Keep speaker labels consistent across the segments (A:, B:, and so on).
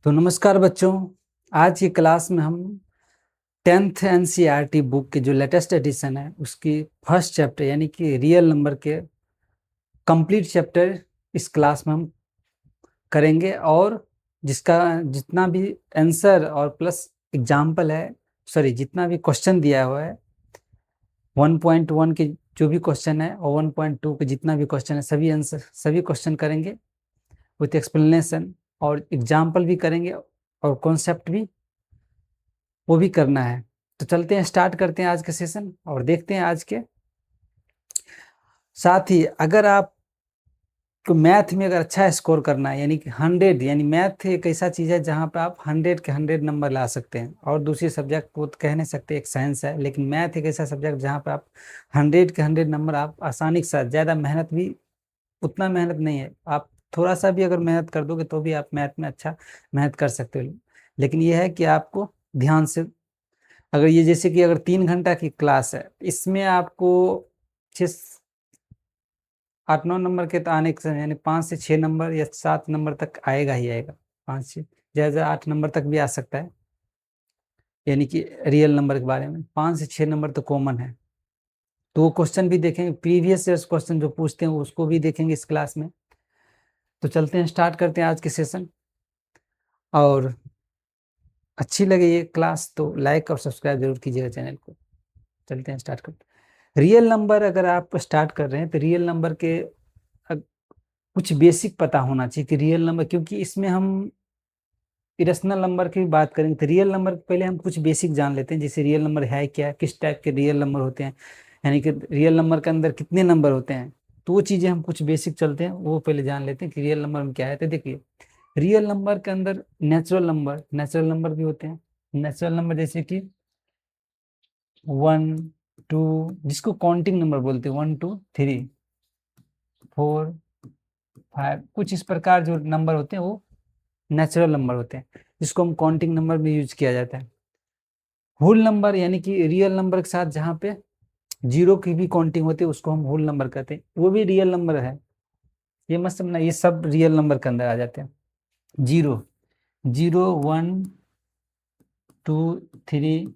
A: तो नमस्कार बच्चों, आज की क्लास में हम 10th एनसीईआरटी बुक के जो लेटेस्ट एडिशन है उसकी फर्स्ट चैप्टर यानी कि रियल नंबर के कंप्लीट चैप्टर इस क्लास में हम करेंगे। और जिसका जितना भी आंसर और प्लस एग्जाम्पल है, सॉरी जितना भी क्वेश्चन दिया हुआ है 1.1 के जो भी क्वेश्चन है और 1.2 के जितना भी क्वेश्चन है सभी आंसर सभी क्वेश्चन करेंगे विथ एक्सप्लेनेशन, और एग्जाम्पल भी करेंगे और कॉन्सेप्ट भी वो भी करना है। तो चलते हैं, स्टार्ट करते हैं आज के सेशन और देखते हैं आज के। साथ ही अगर आप को मैथ में अगर अच्छा स्कोर करना है यानी कि 100, यानी मैथ एक ऐसा चीज़ है जहाँ पे आप 100 के 100 नंबर ला सकते हैं, और दूसरी सब्जेक्ट को तो कह नहीं सकते, एक साइंस है, लेकिन मैथ एक ऐसा सब्जेक्ट जहाँ पे आप 100 के 100 नंबर आप आसानी के साथ, ज़्यादा मेहनत भी उतना मेहनत नहीं है, आप थोड़ा सा भी अगर मेहनत कर दोगे तो भी आप मैथ में अच्छा मेहनत कर सकते हो। लेकिन यह है कि आपको ध्यान से, अगर ये जैसे कि अगर 3 घंटा की क्लास है, इसमें आपको 6 8 9 नंबर के तो आने के समय यानी 5 से 6 नंबर या 7 नंबर तक आएगा ही आएगा। 5 से ज़्यादा 8 नंबर तक भी आ सकता है, यानी कि रियल नंबर के बारे में 5 से 6 नंबर तो कॉमन है। तो वो क्वेश्चन भी देखेंगे, प्रीवियस ईयर्स क्वेश्चन जो पूछते हैं उसको भी देखेंगे इस क्लास में। तो चलते हैं, स्टार्ट करते हैं आज के सेशन। और अच्छी लगे ये क्लास तो लाइक और सब्सक्राइब जरूर कीजिएगा चैनल को। चलते हैं, स्टार्ट करते हैं। रियल नंबर अगर आप स्टार्ट कर रहे हैं तो रियल नंबर के कुछ बेसिक पता होना चाहिए कि रियल नंबर, क्योंकि इसमें हम इरेशनल नंबर की बात करेंगे तो रियल नंबर पहले हम कुछ बेसिक जान लेते हैं, जैसे रियल नंबर है क्या, किस टाइप के रियल नंबर होते हैं, यानी कि रियल नंबर के अंदर कितने नंबर होते हैं। तो वो चीज़ें हम कुछ बेसिक चलते हैं, वो पहले जान लेते हैं कि रियल नंबर में क्या है। तो देखिए, रियल नंबर के अंदर नेचुरल नंबर भी होते हैं। नेचुरल नंबर जैसे कि 1 2, जिसको काउंटिंग नंबर बोलते हैं, 1 2 3 4 5, कुछ इस प्रकार जो नंबर होते हैं वो नेचुरल नंबर होते हैं, जिसको हम काउंटिंग नंबर में यूज किया जाता है। होल नंबर यानी कि रियल नंबर के साथ जहाँ पे जीरो की भी काउंटिंग होती है उसको हम होल नंबर कहते हैं, वो भी रियल नंबर है। ये मत समझना, ये सब रियल नंबर के अंदर आ जाते हैं। जीरो 0 1 2 3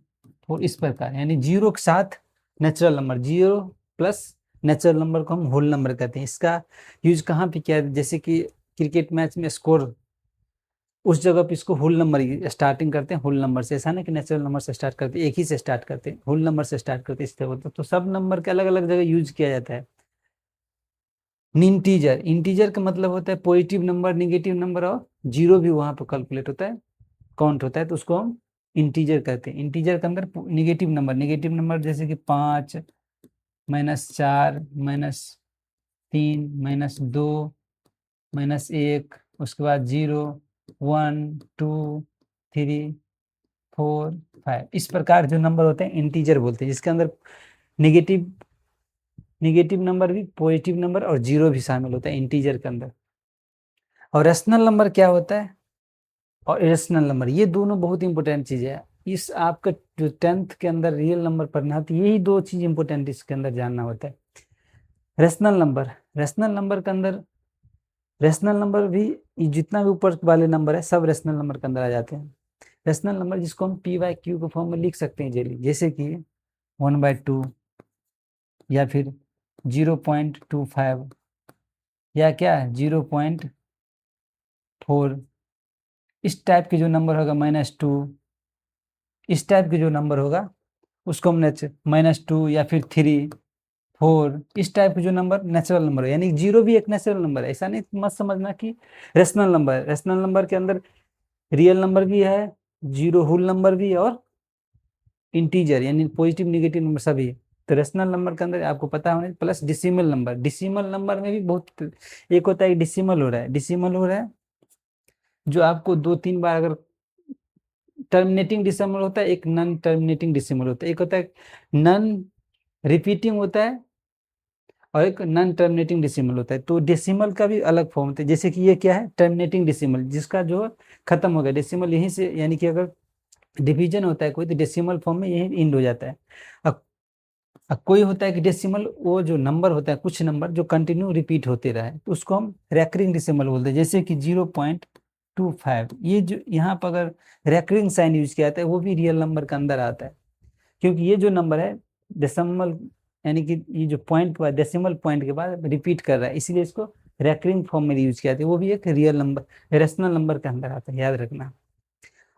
A: 4 इस प्रकार, यानी जीरो के साथ natural number, zero plus natural number को हम होल नंबर कहते हैं। इसका यूज कहाँ पे किया है, जैसे कि क्रिकेट मैच में स्कोर, उस जगह पे इसको होल नंबर स्टार्टिंग करते हैं, होल नंबर से। ऐसा नहीं कि नेचुरल नंबर से स्टार्ट करते हैं, एक ही से स्टार्ट करते हैं, होल नंबर से स्टार्ट करते हैं, इस तरह होता है। तो सब नंबर के अलग अलग जगह यूज किया जाता है। इंटीजर का मतलब होता है पॉजिटिव नंबर, निगेटिव नंबर, और जीरो भी वहां पर कैलकुलेट होता है, काउंट होता है, तो उसको हम इंटीजर कहते हैं। इंटीजर के अंदर निगेटिव नंबर जैसे कि 5 -4 -3 -2 -1, उसके बाद 0 1 2 3 4 5, इस प्रकार जो नंबर होते हैं इंटीजर बोलते हैं, जिसके अंदर निगेटिव निगेटिव नंबर भी, पॉजिटिव नंबर और जीरो भी शामिल होता है इंटीजर के अंदर। और रेशनल नंबर क्या होता है और इरेशनल नंबर, ये दोनों बहुत इंपॉर्टेंट चीज है। इस आपका जो 10th के अंदर रियल नंबर पढ़ना है तो यही दो चीज इंपॉर्टेंट इसके अंदर जानना होता है। रेशनल नंबर के अंदर, रेशनल नंबर भी जितना भी ऊपर वाले नंबर है सब रेशनल नंबर के अंदर आ जाते हैं। रेशनल नंबर जिसको हम p/q के फॉर्म में लिख सकते हैं जल्दी, जैसे कि 1/2 या फिर 0.25 या क्या 0.4, इस टाइप के जो नंबर होगा -2, इस टाइप के जो नंबर होगा उसको हम -2 या फिर 3 4, इस टाइप के जो नंबर नेचुरल नंबर है, यानी जीरो भी एक नेचुरल नंबर है। ऐसा नहीं मत समझना कि रेशनल नंबर के अंदर रियल नंबर भी है, जीरो होल नंबर भी है, और इंटीजर यानी पॉजिटिव निगेटिव नंबर सभी है। तो रेशनल नंबर के अंदर आपको पता होने, प्लस डिसिमल नंबर में भी बहुत, एक होता है डिसिमल हो रहा है जो आपको 2 3 बार, अगर टर्मिनेटिंग डिसिमल होता है, एक नॉन टर्मिनेटिंग डिसिमल होता है, एक होता है नॉन रिपीटिंग होता है और एक नॉन टर्मिनेटिंग डिसिमल होता है। तो डेसिमल का भी अलग फॉर्म होता है, जैसे कि ये क्या है टर्मिनेटिंग डिसिमल, जिसका जो खत्म हो गया डेसिमल यहीं से, यानी कि अगर डिवीजन होता है कोई तो डेसिमल फॉर्म में यही एंड हो जाता है। अब कोई होता है कि डेसिमल, वो जो नंबर होता है, कुछ नंबर जो कंटिन्यू रिपीट होते रहे तो उसको हम रेकरिंग डेसिमल बोलते हैं, जैसे कि 0.25, ये जो यहाँ पर अगर रेकरिंग साइन यूज किया जाता है वो भी रियल नंबर के अंदर आता है, क्योंकि ये जो नंबर है डेसिमल, यानी कि ये जो पॉइंट के बाद डेसिमल पॉइंट के बाद रिपीट कर रहा है, इसीलिए इसको रेकरिंग फॉर्म में यूज किया जाता है, वो भी एक रियल नंबर इरेशनल नंबर के अंदर आता है, याद रखना।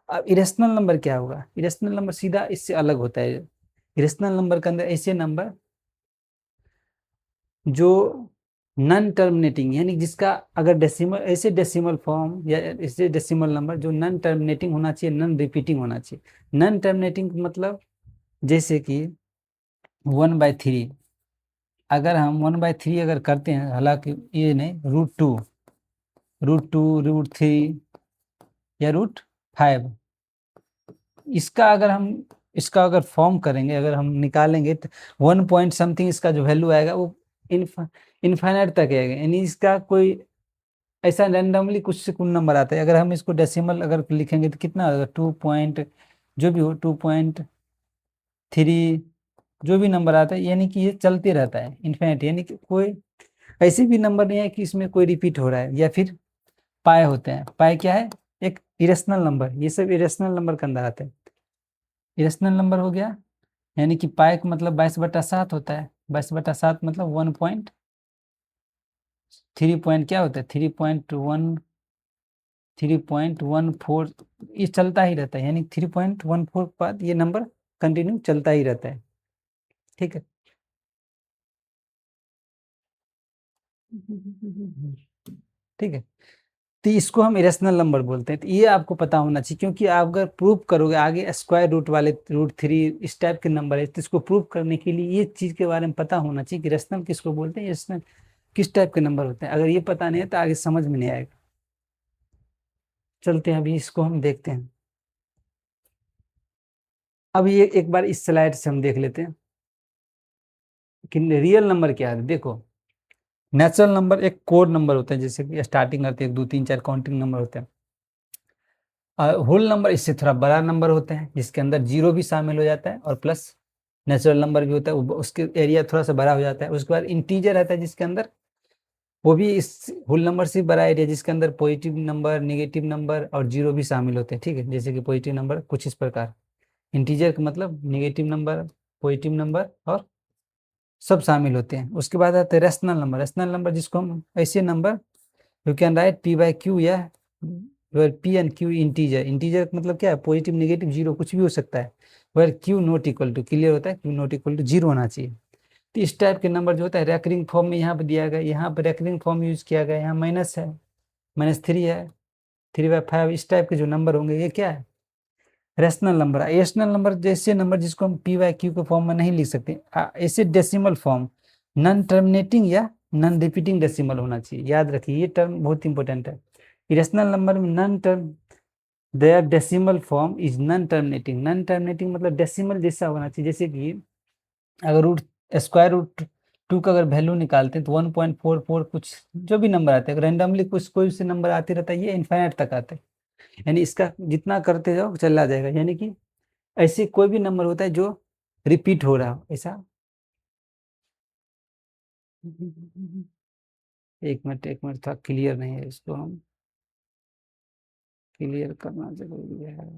A: अब इरेशनल नंबर क्या होगा, इरेशनल नंबर सीधा इससे अलग होता है। इरेशनल नंबर के अंदर ऐसे नंबर जो नॉन टर्मिनेटिंग, यानी जिसका अगर डेसिमल, ऐसे डेसिमल फॉर्म या ऐसे डेसिमल नंबर जो नॉन टर्मिनेटिंग होना चाहिए, नॉन रिपीटिंग होना चाहिए। नॉन टर्मिनेटिंग मतलब जैसे कि 1/3, अगर हम 1/3 अगर करते हैं, हालांकि ये नहीं, √2, √3 या √5, इसका अगर फॉर्म करेंगे, अगर हम निकालेंगे तो 1 पॉइंट समथिंग इसका जो वैल्यू आएगा वो इनफाइनाइट तक आएगा, यानी इसका कोई ऐसा रैंडमली कुछ से कुछ नंबर आता है। अगर हम इसको डेसिमल अगर लिखेंगे तो कितना होगा, 2 पॉइंट जो भी हो, 2.3, जो भी नंबर आता है, यानी कि ये चलते रहता है इन्फिनिटी, यानी कि कोई ऐसे भी नंबर नहीं है कि इसमें कोई रिपीट हो रहा है। या फिर पाए होते हैं, पाए क्या है, एक इरेशनल नंबर, ये सब इरेशनल नंबर के अंदर आते हैं। इरेशनल नंबर हो गया, यानी कि पाए का मतलब 22/7 होता है, 22/7 मतलब 1.3 पॉइंट क्या होता है, 3.14, ये चलता ही रहता है, यानी 3.14 के बाद ये नंबर कंटिन्यू चलता ही रहता है, ठीक है। ठीक है, तो इसको हम इरेशनल नंबर बोलते हैं। तो ये आपको पता होना चाहिए, क्योंकि आप अगर प्रूव करोगे आगे स्क्वायर रूट वाले, √3 इस टाइप के नंबर है, तो इसको प्रूव करने के लिए ये चीज के बारे में पता होना चाहिए कि रेशनल किसको बोलते हैं, इरेशनल किस टाइप के नंबर होते हैं। अगर ये पता नहीं है तो आगे समझ में नहीं आएगा। चलते हैं, अभी इसको हम देखते हैं। अब ये एक बार इस स्लाइड से हम देख लेते हैं कि रियल नंबर क्या है। देखो, नेचुरल नंबर एक कोड नंबर होते हैं, जैसे कि स्टार्टिंग करते हैं 1 2 3 4 काउंटिंग नंबर होते हैं। होल नंबर इससे थोड़ा बड़ा नंबर होते हैं, जिसके अंदर जीरो भी शामिल हो जाता है और प्लस नेचुरल नंबर भी होता है, उसके एरिया थोड़ा सा बड़ा हो जाता है। उसके बाद इंटीजर रहता है, जिसके अंदर वो भी इस होल नंबर से बड़ा एरिया, जिसके अंदर पॉजिटिव नंबर, नेगेटिव नंबर और जीरो भी शामिल होते हैं, ठीक है। जैसे कि पॉजिटिव नंबर कुछ इस प्रकार, इंटीजर का मतलब नेगेटिव नंबर, पॉजिटिव नंबर और सब शामिल होते हैं। उसके बाद आते हैं रेशनल नंबर। रेशनल नंबर जिसको हम ऐसे number, you can write p/q या p&q इंटीजर। इंटीजर मतलब क्या है, पॉजिटिव नेगेटिव जीरो कुछ भी हो सकता है, where q not equal to, clear होता है, q not equal to zero होना चाहिए। तो इस टाइप के नंबर जो होता है रेकरिंग फॉर्म में यहाँ पर दिया गया, यहाँ पर रेकरिंग फॉर्म यूज किया गया, यहाँ माइनस है, -3 है, 3/5, इस टाइप के जो नंबर होंगे ये क्या है, रेशनल नंबर। रेशनल नंबर जैसे नंबर जिसको हम p/q के फॉर्म में नहीं लिख सकते, ऐसे डेसिमल फॉर्म, नॉन टर्मिनेटिंग या नॉन रिपीटिंग डेसिमल होना चाहिए, याद रखिए ये टर्म बहुत इंपॉर्टेंट है। इरेशनल नंबर में non term, their decimal form is non terminating. Non terminating मतलब डेसिमल जैसा होना चाहिए, जैसे कि अगर √2 का अगर वैल्यू निकालते हैं तो 1.44 कुछ जो भी नंबर आते हैं, रैंडमली कुछ कोई से नंबर आते रहता है, ये इनफाइनाइट तक आता है, यानी इसका जितना करते जाओ चला जाएगा। यानी कि ऐसे कोई भी नंबर होता है जो रिपीट हो रहा हो, ऐसा। एक मिनट था, क्लियर नहीं है, इसको हम क्लियर करना जरूरी है।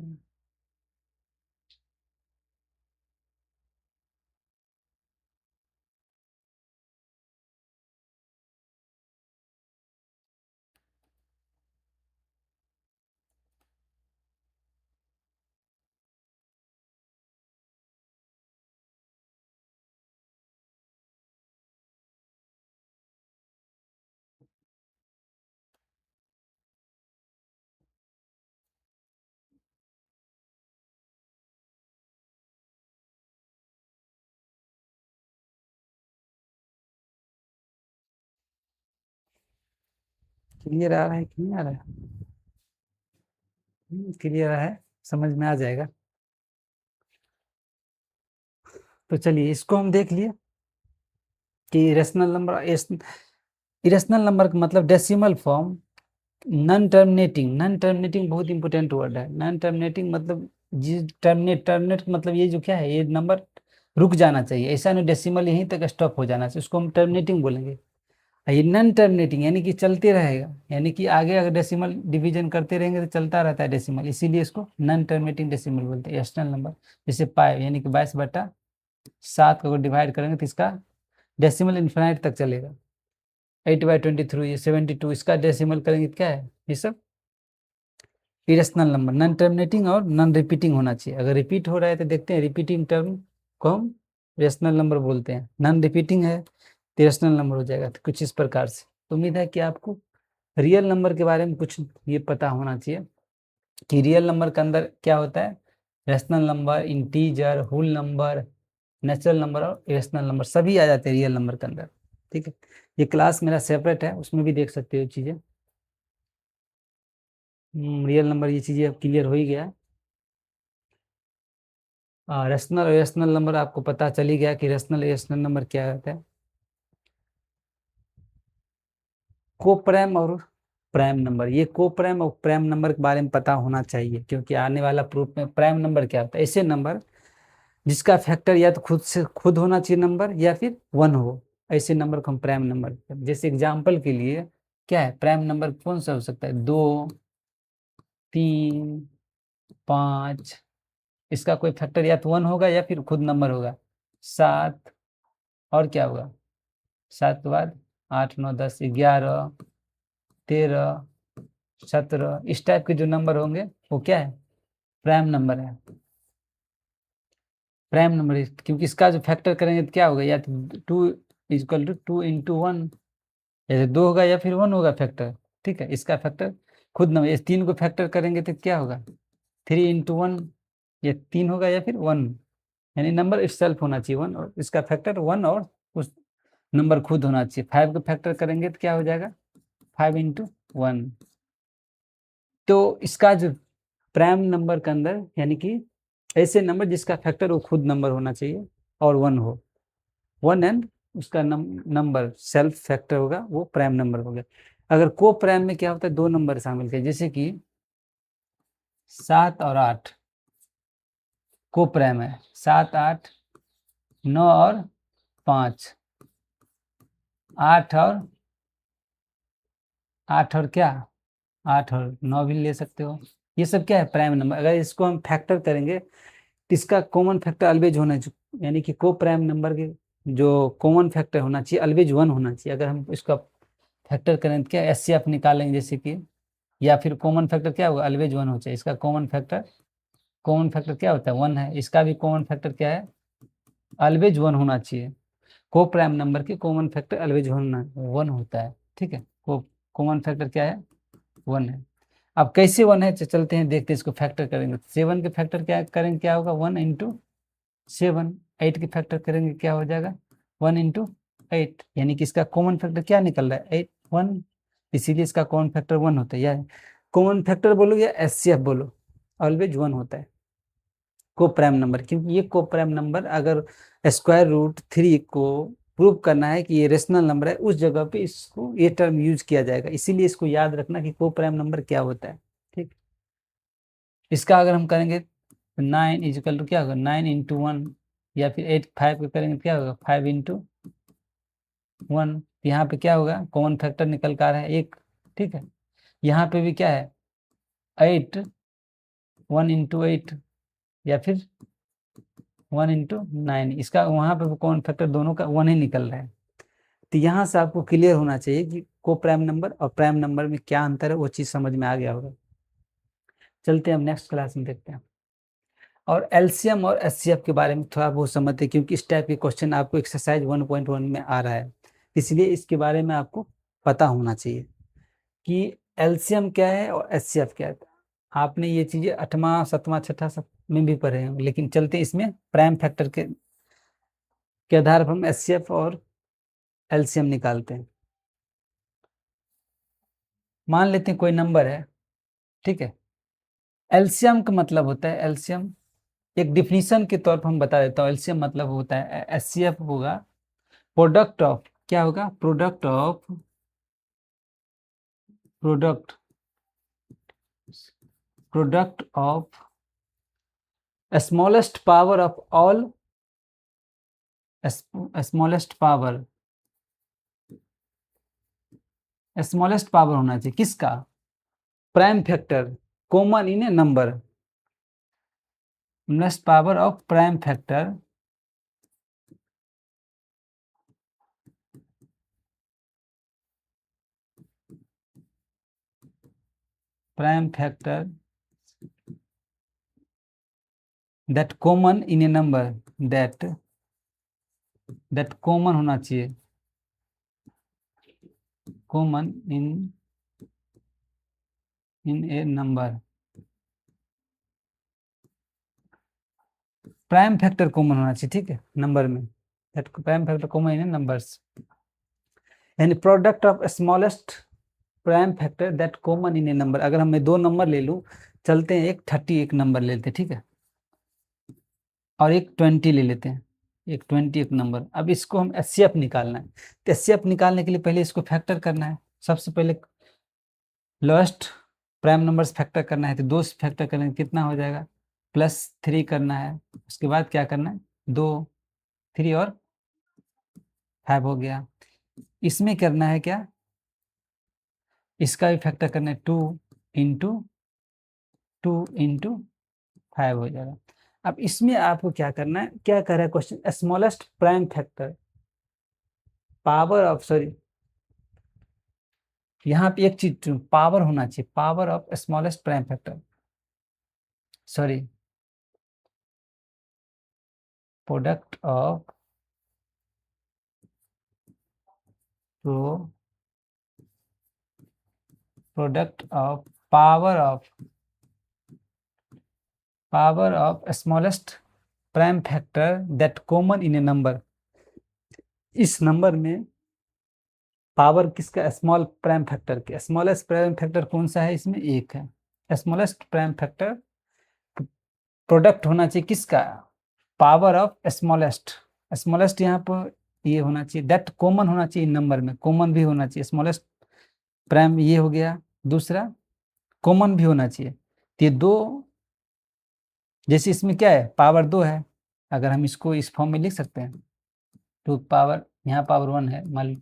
A: क्लियर आ रहा है कि नहीं आ रहा है? क्लियर है, समझ में आ जाएगा। तो चलिए इसको हम देख लिए कि इरेशनल नंबर, इरेशनल नंबर का मतलब decimal form, non terminating. Non terminating बहुत इंपॉर्टेंट वर्ड है। नॉन टर्मिनेटिंग मतलब टर्मिनेट मतलब ये जो क्या है, ये नंबर रुक जाना चाहिए, ऐसा नहीं डेसिमल यहीं तक स्टॉप हो जाना चाहिए, उसको हम टर्मिनेटिंग बोलेंगे। ये नॉन टर्मिनेटिंग यानी कि चलते रहेगा, यानी कि आगे अगर डेसिमल डिवीजन करते रहेंगे तो चलता रहता है डेसिमल, इसीलिए इसको नॉन टर्मिनेटिंग डेसिमल बोलते हैं। रैशनल नंबर जैसे पाई यानी कि 22/7 को डिवाइड करेंगे तो इसका डेसिमल इन्फिनाइट तक चलेगा। 8/23 ये 72 इसका डेसिमल करेंगे तो क्या है, ये सब इरेशनल नंबर, नॉन टर्मिनेटिंग और नॉन रिपीटिंग होना चाहिए। अगर रिपीट हो रहा है तो देखते हैं रिपीटिंग टर्म को हम रेशनल नंबर बोलते हैं, नॉन रिपीटिंग है तो रेशनल नंबर हो जाएगा। तो कुछ इस प्रकार से। तो उम्मीद है कि आपको रियल नंबर के बारे में कुछ ये पता होना चाहिए कि रियल नंबर के अंदर क्या होता है, rational number, integer, whole number, natural number और इरेशनल नंबर सभी आ जाते हैं रियल नंबर के अंदर। ठीक है, ये क्लास मेरा सेपरेट है, उसमें भी देख सकते हो चीज़ें। रियल नंबर ये चीज़ें अब क्लियर हो ही गया। रेशनल और इरेशनल नंबर आपको पता चल ही गया कि रेशनल इरेशनल नंबर क्या होता है। कोप्राइम और प्राइम नंबर, ये कोप्राइम और प्राइम नंबर के बारे में पता होना चाहिए, क्योंकि आने वाला प्रूफ में प्राइम नंबर क्या होता है, ऐसे नंबर जिसका फैक्टर या तो खुद से खुद होना चाहिए नंबर या फिर 1 हो, ऐसे नंबर को हम प्राइम नंबर। जैसे एग्जाम्पल के लिए क्या है, प्राइम नंबर कौन सा हो सकता है, 2, 3, 5, इसका कोई फैक्टर या तो 1 होगा या फिर खुद नंबर होगा। 7 और क्या होगा, 7 के बाद 8, 9, 10, 11, 13, 17, इस टाइप के जो नंबर होंगे वो क्या है, प्राइम नंबर है। प्राइम नंबर क्योंकि इसका जो फैक्टर करेंगे तो क्या होगा, या तो 2 = 2 × 1, जैसे 2 होगा या फिर 1 होगा फैक्टर। ठीक है, इसका फैक्टर खुद नंबर, इस 3 को फैक्टर करेंगे तो क्या होगा, 3 × 1, ये 3 होगा या फिर 1, यानी नंबर इटसेल्फ होना चाहिए 1 और इसका फैक्टर 1 और उस नंबर खुद होना चाहिए। 5 को फैक्टर करेंगे तो क्या हो जाएगा, 5 × 1। तो इसका जो प्राइम नंबर के अंदर यानी कि ऐसे नंबर जिसका फैक्टर वो खुद नंबर होना चाहिए और 1 हो, 1 एंड उसका नंबर सेल्फ फैक्टर होगा, वो प्राइम नंबर हो गया। अगर को प्राइम में क्या होता है, 2 नंबर शामिल थे, जैसे कि 7 और 8 को प्राइम है, 7, 8, 9 और 5, 8 और क्या, 8 और 9 भी ले सकते हो। ये सब क्या है, प्राइम नंबर। अगर इसको हम फैक्टर करेंगे तो इसका कॉमन फैक्टर ऑलवेज होना चाहिए, यानी कि को प्राइम नंबर के जो कॉमन फैक्टर होना चाहिए ऑलवेज 1 होना चाहिए। अगर हम इसका फैक्टर करें तो क्या एचसीएफ निकालेंगे, जैसे कि या फिर कॉमन फैक्टर क्या होगा, ऑलवेज 1 हो चाहिए। इसका कॉमन फैक्टर क्या होता है, 1 है। इसका भी कॉमन फैक्टर क्या है, ऑलवेज 1 होना चाहिए। को प्राइम नंबर के कॉमन फैक्टर ऑलवेज 1 होता है। ठीक है, को कॉमन फैक्टर क्या है, 1 है। अब कैसे 1 है, चलते हैं देखते हैं, इसको फैक्टर करेंगे। 7 के फैक्टर क्या करेंगे, क्या होगा, 1 × 7। 8 के फैक्टर करेंगे क्या हो जाएगा, 1 × 8, यानी कि इसका कॉमन फैक्टर क्या निकल रहा है, 8, 1, इसीलिए इसका कॉमन फैक्टर 1 होता है। या कॉमन फैक्टर बोलो या एचसीएफ बोलो, ऑलवेज 1 होता है को प्राइम नंबर, क्योंकि ये को प्राइम नंबर अगर √3 को प्रूव करना है कि ये रेशनल नंबर है, उस जगह पे इसको ये टर्म यूज किया जाएगा। इसीलिए इसको याद रखना कि को प्राइम नंबर क्या होता है। ठीक, इसका अगर हम करेंगे 9 क्या होगा, 9 × 1, या फिर 8, 5 का करेंगे क्या होगा, 5 × 1। यहाँ पे क्या होगा, कॉमन फैक्टर निकल कर आ रहा है 1। ठीक है, यहाँ पे भी क्या है, 8, 1 × 8, या फिर 1 × 9, इसका वहाँ पे कॉमन फैक्टर दोनों का 1 ही निकल रहा है। तो यहाँ से आपको क्लियर होना चाहिए कि को प्राइम नंबर और प्राइम नंबर में क्या अंतर है, वो चीज़ समझ में आ गया होगा। चलते हैं हम नेक्स्ट क्लास में देखते हैं। और एलसीएम और एचसीएफ के बारे में थोड़ा बहुत समझते हैं, क्योंकि इस टाइप के क्वेश्चन आपको एक्सरसाइज 1.1 में आ रहा है, इसलिए इसके बारे में आपको पता होना चाहिए कि एलसीएम क्या है और एचसीएफ क्या है। आपने ये चीज़ें 8वां 7वां 6ठा सब में भी पढ़े हैं, लेकिन चलते इसमें प्राइम फैक्टर के आधार पर हम एचसीएफ और एलसीएम निकालते हैं। मान लेते हैं कोई नंबर है, ठीक है। एलसीएम का मतलब होता है, एलसीएम एक डिफिनीशन के तौर पर हम बता देता हूँ। एलसीएम मतलब होता है, एचसीएफ होगा प्रोडक्ट ऑफ, क्या होगा, product of smallest power of all, smallest power smallest power होना चाहिए किसका, prime factor common in a number, smallest power of prime factor that common in a number, that common होना चाहिए, common in a number, prime factor common होना चाहिए, ठीक है, number में, that prime factor common in a numbers, यानी product of smallest prime factor that common in a number. अगर हम मैं दो नंबर ले लूं, चलते हैं, एक 30 एक नंबर ले लेते हैं, ठीक है, और एक 20 ले लेते हैं, एक 20 एक नंबर। अब इसको हम एचसीएफ निकालना है, तो एचसीएफ निकालने के लिए पहले इसको फैक्टर करना है। सबसे पहले लोएस्ट प्राइम नंबर्स फैक्टर करना है, तो 2 से फैक्टर करेंगे कितना हो जाएगा, +3 करना है। उसके बाद क्या करना है, 2 3 और 5 हो गया। इसमें करना है क्या, इसका भी फैक्टर करना है, 2 × 5 हो जाएगा। अब इसमें आपको क्या करना है, क्या कर रहा है question, smallest prime factor power of, sorry यहाँ पे एक चीज पावर होना चाहिए, power of smallest prime factor, sorry product of product of power of smallest prime factor that common in a number. इस नंबर में पावर किसका, स्मॉल प्राइम फैक्टर के, स्मॉलेस्ट प्राइम फैक्टर कौन सा है, इसमें एक है। स्मॉलेस्ट प्राइम फैक्टर प्रोडक्ट होना चाहिए किसका, पावर ऑफ स्मॉलेस्ट, स्मॉलेस्ट यहाँ पर ये होना चाहिए, दैट कॉमन होना चाहिए नंबर में, कॉमन भी होना चाहिए, स्मॉलेस्ट प्राइम ये हो गया, दूसरा कॉमन भी होना चाहिए। तो ये दो, जैसे इसमें क्या है, पावर 2 है, अगर हम इसको इस फॉर्म में लिख सकते हैं, 2 पावर, यहाँ पावर 1 है, मान लो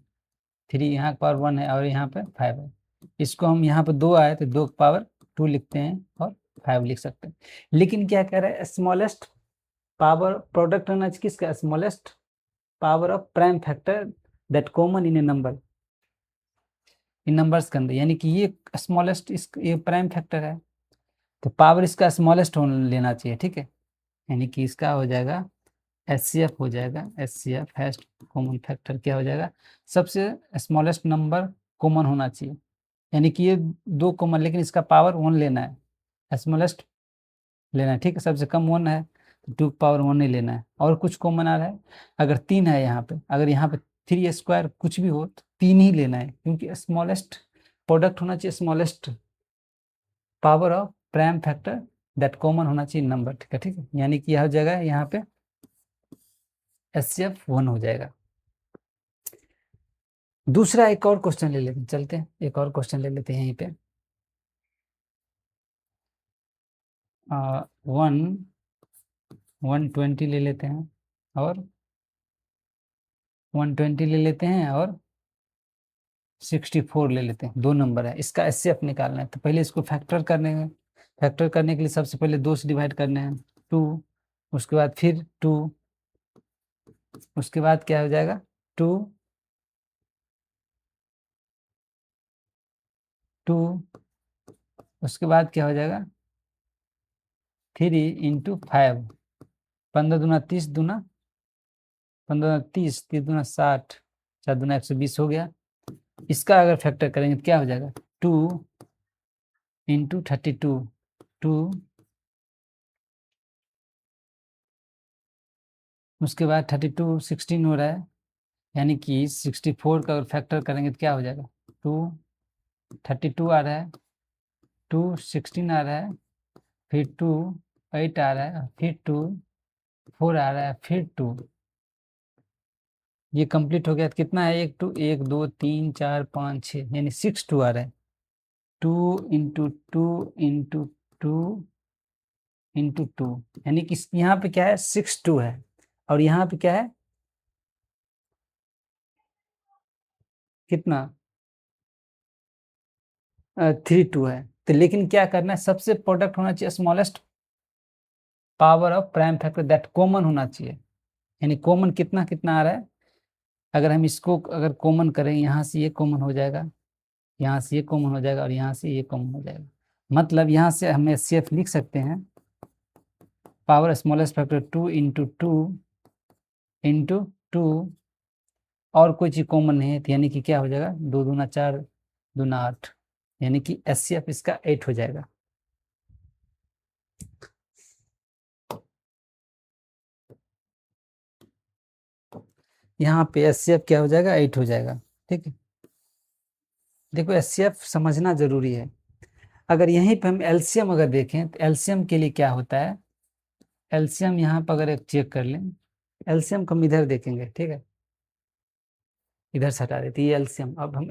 A: 3 यहाँ पावर 1 है, और यहाँ पे 5 है, इसको हम यहाँ पे 2 आए तो 2 पावर 2 लिखते हैं और 5 लिख सकते हैं। लेकिन क्या कह रहा है, स्मॉलेस्ट पावर प्रोडक्ट होना चाहिए किसका, smallest power of prime factor that common in a number, in numbers के अंदर, यानी कि ये स्मॉलेस्ट, इस ये प्राइम फैक्टर है, तो पावर इसका स्मॉलेस्ट लेना चाहिए, ठीक है, यानी कि इसका हो जाएगा एचसीएफ हो जाएगा, एचसीएफ हैश कॉमन फैक्टर क्या हो जाएगा, सबसे स्मॉलेस्ट नंबर कॉमन होना चाहिए, यानी कि ये 2 कॉमन, लेकिन इसका पावर 1 लेना है, स्मॉलेस्ट लेना है, ठीक है, सबसे कम 1 है तो 2 पावर 1 नहीं लेना है, और कुछ कॉमन आ रहा है, अगर 3 है यहाँ पे, अगर यहाँ पे 3 स्क्वायर कुछ भी हो तो 3 ही लेना है, क्योंकि स्मॉलेस्ट प्रोडक्ट होना चाहिए, smallest power of prime factor that common होना चाहिए नंबर, ठीक है, ठीक है, यानी कि यह हो जाएगा यहाँ पे एचसीएफ 1 हो जाएगा। दूसरा एक और क्वेश्चन ले लेते हैं, चलते हैं एक और क्वेश्चन ले लेते हैं यहीं पे, 120 ले लेते हैं, और 120 ले लेते हैं, और 64 ले लेते हैं, 2 नंबर है, इसका एचसीएफ निकालना है, तो पहले इसको फैक्टर करने के लिए सबसे पहले 2 से डिवाइड करने हैं, 2, उसके बाद फिर 2, उसके बाद क्या हो जाएगा, 2 2, उसके बाद क्या हो जाएगा, 3 × 5, 15 दूना 30, दूना 15 30, 30 दूना 60, 4 दूना 120 हो गया। इसका अगर फैक्टर करेंगे तो क्या हो जाएगा, 2 × 32, 2, उसके बाद 32 16 हो रहा है, यानी कि 64 का अगर फैक्टर करेंगे तो क्या हो जाएगा, 2 32 आ रहा है, 2 16 आ रहा है, फिर 2 8 आ रहा है, फिर 2 4 आ रहा है, फिर 2, ये कंप्लीट हो गया, तो कितना है, 1 2 1 2 3 4 5 6, यानी 6 2 आ रहा है, 2 × 2 × 2 × 2, यानी कि यहाँ पे क्या है, 6 2 है, और यहाँ पे क्या है, कितना 3 2 है। तो लेकिन क्या करना है, सबसे प्रोडक्ट होना चाहिए smallest power of prime factor, that common होना चाहिए। यानी कॉमन कितना कितना आ रहा है, अगर हम इसको अगर कॉमन करें, यहाँ से ये कॉमन हो जाएगा, यहाँ से ये कॉमन हो जाएगा और यहाँ से ये कॉमन हो जाएगा। मतलब यहाँ से हम HCF लिख सकते हैं power smallest factor 2 into two into two, और कोई चीज कॉमन नहीं है, तो यानी कि क्या हो जाएगा, 2 दूना 4 दूना 8, यानी कि HCF इसका 8 हो जाएगा। यहाँ पे HCF क्या हो जाएगा, 8 हो जाएगा। ठीक है, देखो HCF समझना जरूरी है। अगर यहीं पे हम एलसीएम अगर देखें तो एलसीएम के लिए क्या होता है, एलसीएम यहाँ पर अगर एक चेक कर लें, एलसीएम को हम इधर देखेंगे, ठीक है, इधर से हटा देते ये एलसीएम। अब हम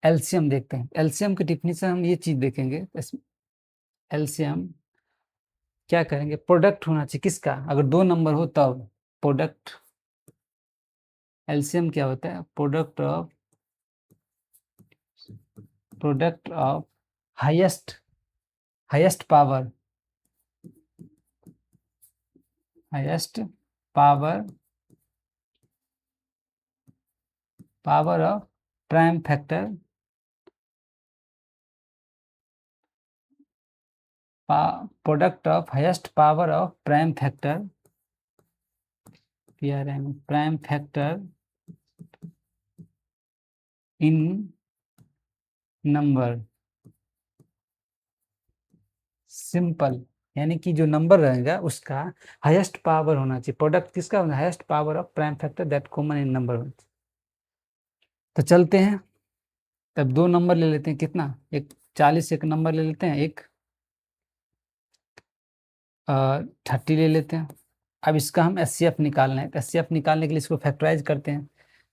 A: एलसीएम देखते हैं, एलसीएम की डिफिनीशन हम ये चीज देखेंगे, एलसीएम क्या करेंगे, प्रोडक्ट होना चाहिए किसका, अगर 2 नंबर हो तब प्रोडक्ट, एलसीएम क्या होता है, product of highest highest power highest power power of prime factor product of highest power of prime factor PRM prime factor in number simple, यानी कि जो नंबर रहेगा उसका हाईएस्ट पावर होना चाहिए, प्रोडक्ट किसका होना, highest power of prime factor that common in number होना चाहिए। तो चलते हैं, तब 2 नंबर ले लेते हैं, कितना, एक 40 एक नंबर ले लेते हैं, एक 30 ले लेते हैं। अब इसका हम HCF निकालना है, तो HCF निकालने के लिए इसको फैक्टराइज करते हैं,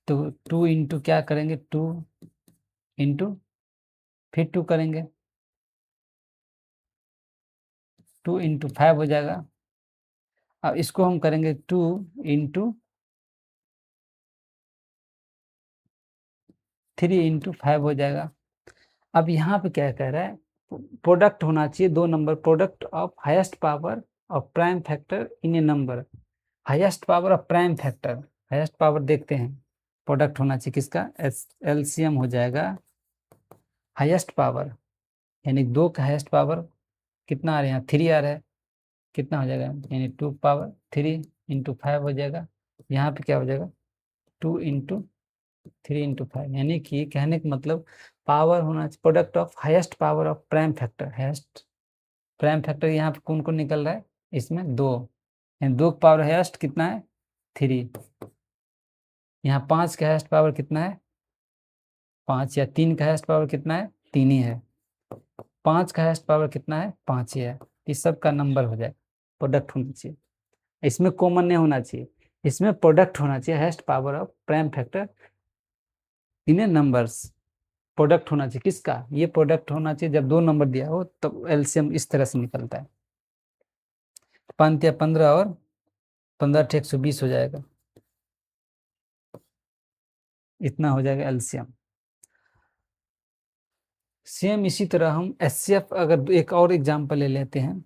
A: तो 2 इंटू क्या करेंगे, 2 इंटू फिर 2 करेंगे, 2 इंटू 5 हो जाएगा। अब इसको हम करेंगे 2 इंटू 3 इंटू 5 हो जाएगा। अब यहाँ पे क्या कह रहा है, प्रोडक्ट होना चाहिए 2 number, product of highest power of prime factor in a number, highest power of prime factor, highest power देखते हैं, प्रोडक्ट होना चाहिए किसका, एलसीएम हो जाएगा हाईएस्ट पावर, यानी 2 का हाईएस्ट पावर कितना आ रहा है, यहाँ 3 आ रहा है, कितना हो जाएगा, यानी 2 पावर 3 इंटू 5 हो जाएगा। यहाँ पे क्या हो जाएगा, 2 इंटू 3 इंटू 5, यानी कि कहने का मतलब पावर होना चाहिए product of highest power of prime factor, highest prime factor यहाँ पे कौन कौन निकल रहा है, इसमें 2, यानी 2 का पावर हाईएस्ट कितना है, 3, यहाँ 5 का हाईएस्ट पावर कितना है, 5, या 3 का हाईएस्ट पावर कितना है, 3 ही है, 5 का हाईएस्ट पावर कितना है, 5 ही है। इस सब का नंबर हो जाए, प्रोडक्ट होना चाहिए, इसमें कॉमन नहीं होना चाहिए, इसमें प्रोडक्ट होना चाहिए highest power of prime factor in numbers, product होना चाहिए किसका, ये प्रोडक्ट होना चाहिए, जब 2 नंबर दिया हो तब एलसीएम इस तरह से निकलता है, 5 या 15 और 15 120 हो जाएगा, इतना हो जाएगा एलसीएम। सेम इसी तरह हम HCF, अगर एक और एग्जांपल ले लेते हैं,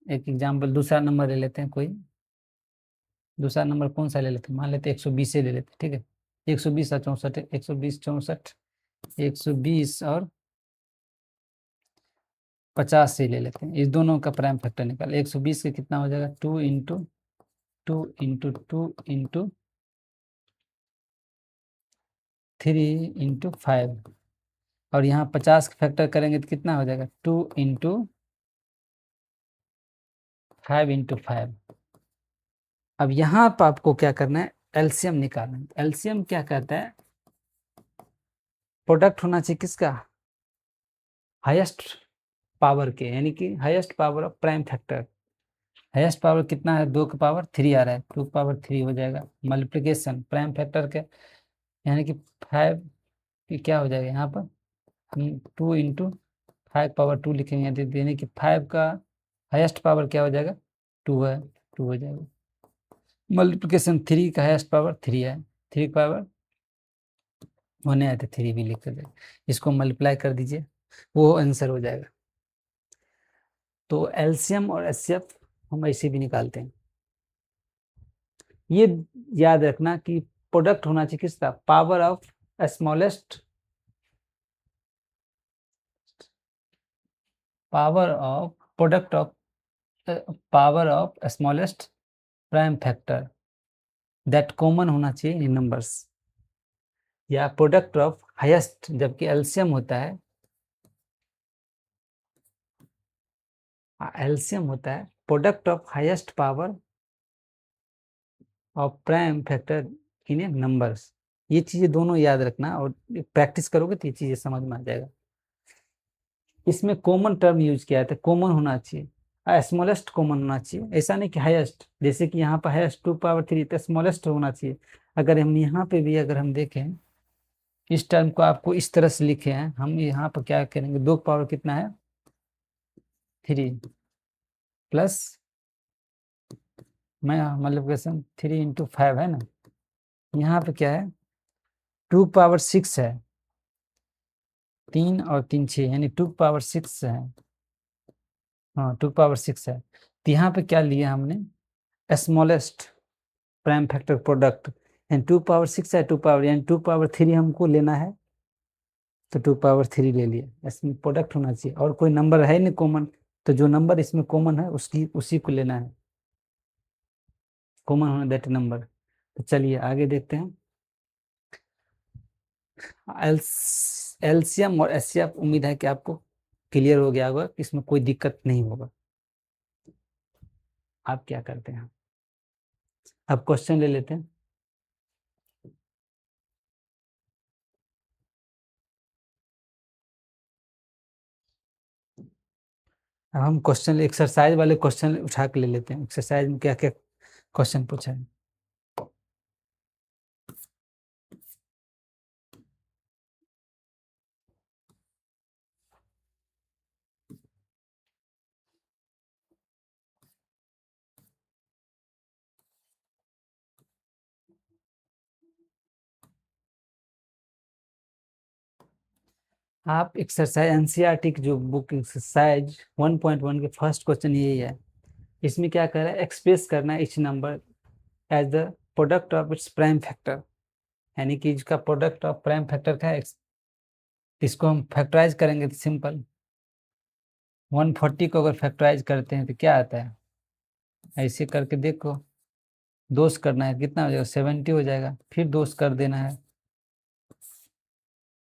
A: एक एग्जांपल दूसरा नंबर ले लेते हैं, कोई दूसरा नंबर कौन सा ले लेते हैं, मान लेते हैं 120 से ले लेते हैं, ठीक है, 120 और 64, 120 64, 120 और 50 से ले लेते हैं, इस दोनों का प्राइम फैक्टर निकाल, 120 के कितना हो जाएगा, 2 इंटू 2 इंटू 2 इंटू 3 इंटू 5, और यहाँ 50 का फैक्टर करेंगे तो कितना हो जाएगा, 2 इंटू 5 इंटू 5। अब यहाँ पर आपको क्या करना है, एलसीएम निकालना है। एलसीएम क्या कहता है, प्रोडक्ट होना चाहिए किसका, हाईएस्ट पावर के, यानी कि highest power of prime factor, highest power कितना है, 2 का पावर 3 आ रहा है, 2 पावर 3 हो जाएगा, मल्टीप्लिकेशन प्राइम फैक्टर के, यानी कि 5 की क्या हो जाएगा, यहाँ पर हम 2 इंटू 5 पावर 2 लिखेंगे, यानी कि 5 का हाईएस्ट पावर क्या हो जाएगा, 2 है, 2 हो जाएगा, मल्टीप्लिकेशन 3 का हाईएस्ट पावर 3 है, 3 पावर होने आए थे, 3 भी लिख कर, इसको मल्टीप्लाई कर दीजिए, वो आंसर हो जाएगा। तो एलसीएम और एचसीएफ हम ऐसे भी निकालते हैं। ये याद रखना कि प्रोडक्ट होना चाहिए किसका, power of smallest, power of product of power of smallest prime factor that common होना चाहिए इन नंबर्स, या प्रोडक्ट ऑफ हाईएस्ट, जबकि एलसीएम होता है, एलसीएम होता है product of highest power of prime factor in a numbers. ये चीजें दोनों याद रखना, और प्रैक्टिस करोगे तो ये चीजें समझ में आ जाएगा। इसमें कॉमन टर्म यूज किया है, कॉमन होना चाहिए, स्मॉलेस्ट कॉमन होना चाहिए, ऐसा नहीं कि हाईएस्ट। जैसे कि यहाँ पर हाईएस्ट 2 पावर 3, तो स्मॉलेस्ट होना चाहिए। अगर हम यहाँ पे भी अगर हम देखें, इस टर्म को आपको इस तरह से लिखे हैं, हम यहाँ पर क्या करेंगे, 2 पावर कितना है 3 प्लस, मैं मतलब कैसे 3 × 5 है ना, यहाँ पे क्या है 2 पावर 6 है, 3 और 3 6, यानी 2 पावर 6 है। हाँ 2 पावर 6 है। तो यहाँ पे क्या लिया हमने, स्मॉलेस्ट प्राइम फैक्टर प्रोडक्ट, यानी 2 पावर 6 है, 2 पावर यानी 2 पावर 3 हमको लेना है, तो 2 पावर 3 ले लिया। इसमें प्रोडक्ट होना चाहिए, और कोई नंबर है नहीं कॉमन, तो जो नंबर इसमें कॉमन है उसकी उसी को लेना है, कॉमन होना दैट नंबर। तो चलिए आगे देखते हैं। एलसीएम और एचसीएफ, उम्मीद है कि आपको क्लियर हो गया होगा, इसमें कोई दिक्कत नहीं होगा। आप क्या करते हैं, अब क्वेश्चन ले लेते हैं। अब हम क्वेश्चन एक्सरसाइज वाले क्वेश्चन उठा के ले लेते हैं। एक्सरसाइज में क्या क्या क्वेश्चन पूछा है। आप एक्सरसाइज एनसीईआरटी की जो बुक एक्सरसाइज 1.1 के फर्स्ट क्वेश्चन यही है। इसमें क्या कर रहा है, एक्सप्रेस करना है each number as the product of its prime factor, यानी कि इसका प्रोडक्ट ऑफ प्राइम फैक्टर का इसको हम फैक्टराइज करेंगे तो सिंपल 140 को अगर फैक्टराइज करते हैं तो क्या आता है, ऐसे करके देखो, दोस्त करना है, कितना हो जाएगा 70 हो जाएगा, फिर दोस्त कर देना है,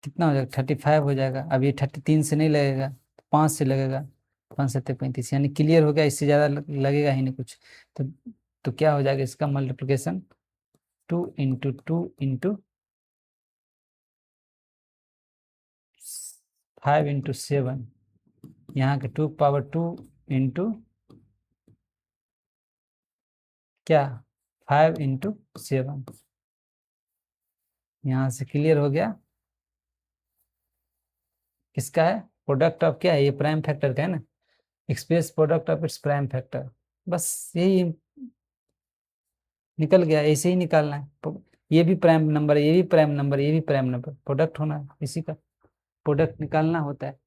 A: कितना हो जाएगा 35 हो जाएगा। अब ये 33 से नहीं लगेगा, 5 से लगेगा, 5 7 35, यानी क्लियर हो गया, इससे ज़्यादा लगेगा ही नहीं कुछ। तो तो क्या हो जाएगा इसका मल्टीप्लिकेशन, 2 × 2 × 5 × 7, यहाँ के 2 पावर 2 इंटू क्या 5 × 7, यहाँ से क्लियर हो गया। किसका है, प्रोडक्ट ऑफ क्या है, ये प्राइम फैक्टर का है ना, express product of its prime factor, बस यही निकल गया, ऐसे ही निकालना है। ये भी प्राइम नंबर, ये भी प्राइम नंबर, ये भी प्राइम नंबर, प्रोडक्ट होना है, इसी का प्रोडक्ट निकालना होता है।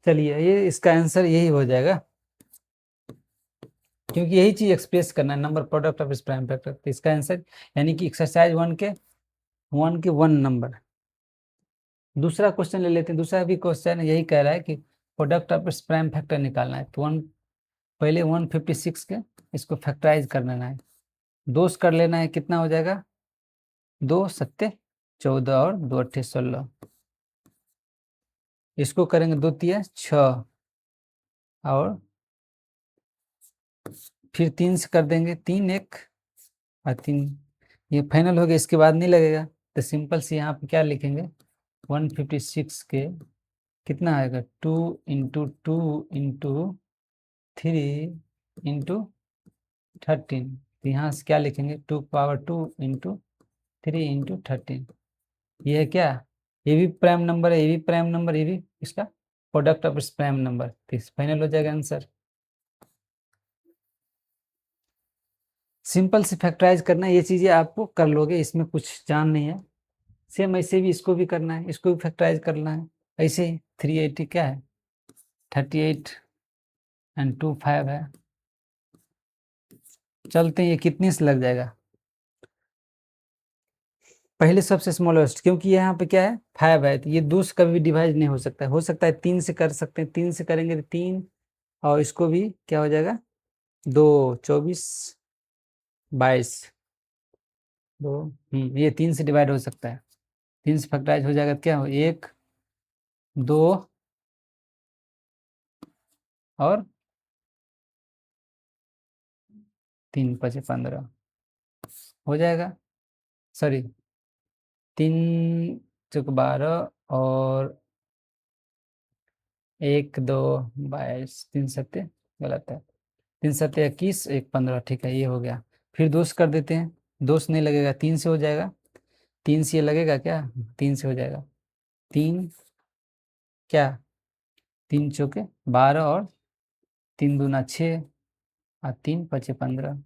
A: चलिए ये इसका आंसर यही हो जाएगा, क्योंकि यही चीज एक्सप्रेस करना है, नंबर प्रोडक्ट ऑफ इस प्राइम फैक्टर, तो इसका आंसर यानी कि एक्सरसाइज 1 के 1 नंबर। दूसरा क्वेश्चन ले लेते हैं। दूसरा भी क्वेश्चन यही कह रहा है कि प्रोडक्ट ऑफ इस प्राइम फैक्टर निकालना है, तो पहले 156 के इसको फैक्टराइज कर लेना है, दोस्त कर लेना है, कितना हो जाएगा 2 7 14 और 2 8 16, इसको करेंगे 2 3 6, और फिर 3 से कर देंगे, 3 1 और 3, ये फाइनल हो गया, इसके बाद नहीं लगेगा। तो सिंपल से यहाँ पे क्या लिखेंगे, 156 के कितना आएगा 2 × 2 × 3 × 13, तो यहाँ से क्या लिखेंगे 2 पावर 2 इंटू 3 इंटू 13, ये है क्या, ये भी प्राइम नंबर है, ये भी प्राइम नंबर, ये भी इसका प्रोडक्ट ऑफ इस प्राइम नंबर, तो फाइनल हो जाएगा आंसर। सिंपल से फैक्टराइज करना, ये चीजें आपको कर लोगे, इसमें कुछ जान नहीं है। सेम ऐसे भी इसको भी करना है, इसको भी फैक्टराइज करना है ऐसे ही। 380 क्या है, 38 एंड 2 5 है। चलते हैं, ये कितने से लग जाएगा, पहले सबसे स्मॉलेस्ट, क्योंकि यहाँ पे क्या है 5 है, तो ये 2 से कभी भी डिवाइड नहीं हो सकता है 3 से कर सकते हैं, 3 से करेंगे तो 3, और इसको भी क्या हो जाएगा 2 24 22, दो, ये 3 से डिवाइड हो सकता है, 3 से फैक्टराइज हो जाएगा, क्या हो 1 2 और 3 5 15 हो जाएगा, सॉरी 3 चौक 12 और 1 2 22, 3 सत्ते गलत है, 3 सत्ते 21 1 15, ठीक है ये हो गया। फिर दोस्त कर देते हैं, दोस्त नहीं लगेगा, 3 से हो जाएगा, 3 से ये लगेगा क्या, 3 से हो जाएगा, 3 क्या 3 चौके 12 और 3 दूना 6 और 3 पचे 15,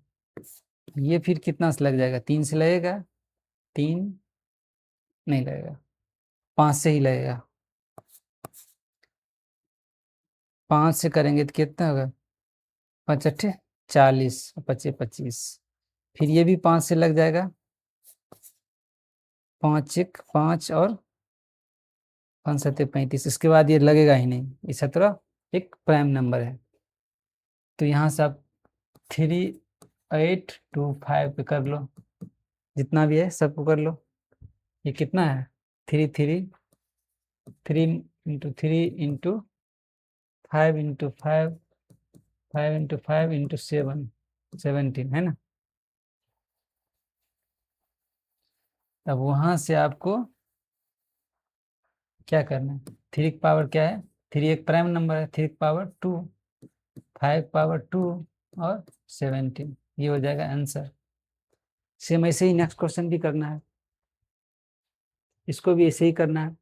A: ये फिर कितना से लग जाएगा, 3 से लगेगा, 3 नहीं लगेगा, 5 से ही लगेगा, 5 से करेंगे तो कितना होगा, 5 अट्ठे 40 पचे 25, फिर ये भी 5 से लग जाएगा, 5 1 5 और 5 सत्ते 35, इसके बाद ये लगेगा ही नहीं, ये 17 एक प्राइम नंबर है। तो यहाँ से आप 3825 पे कर लो, जितना भी है सबको कर लो, ये कितना है 3 3 3 इंटू 5 इंटू 5 5 इंटू 5 इंटू 7 17 है ना। अब वहां से आपको क्या करना है, 3 की पावर क्या है, 3 एक प्राइम नंबर है, 3 की पावर 2, 5 पावर 2 और 17, ये हो जाएगा आंसर। सेम ऐसे ही नेक्स्ट क्वेश्चन भी करना है, इसको भी ऐसे ही करना है,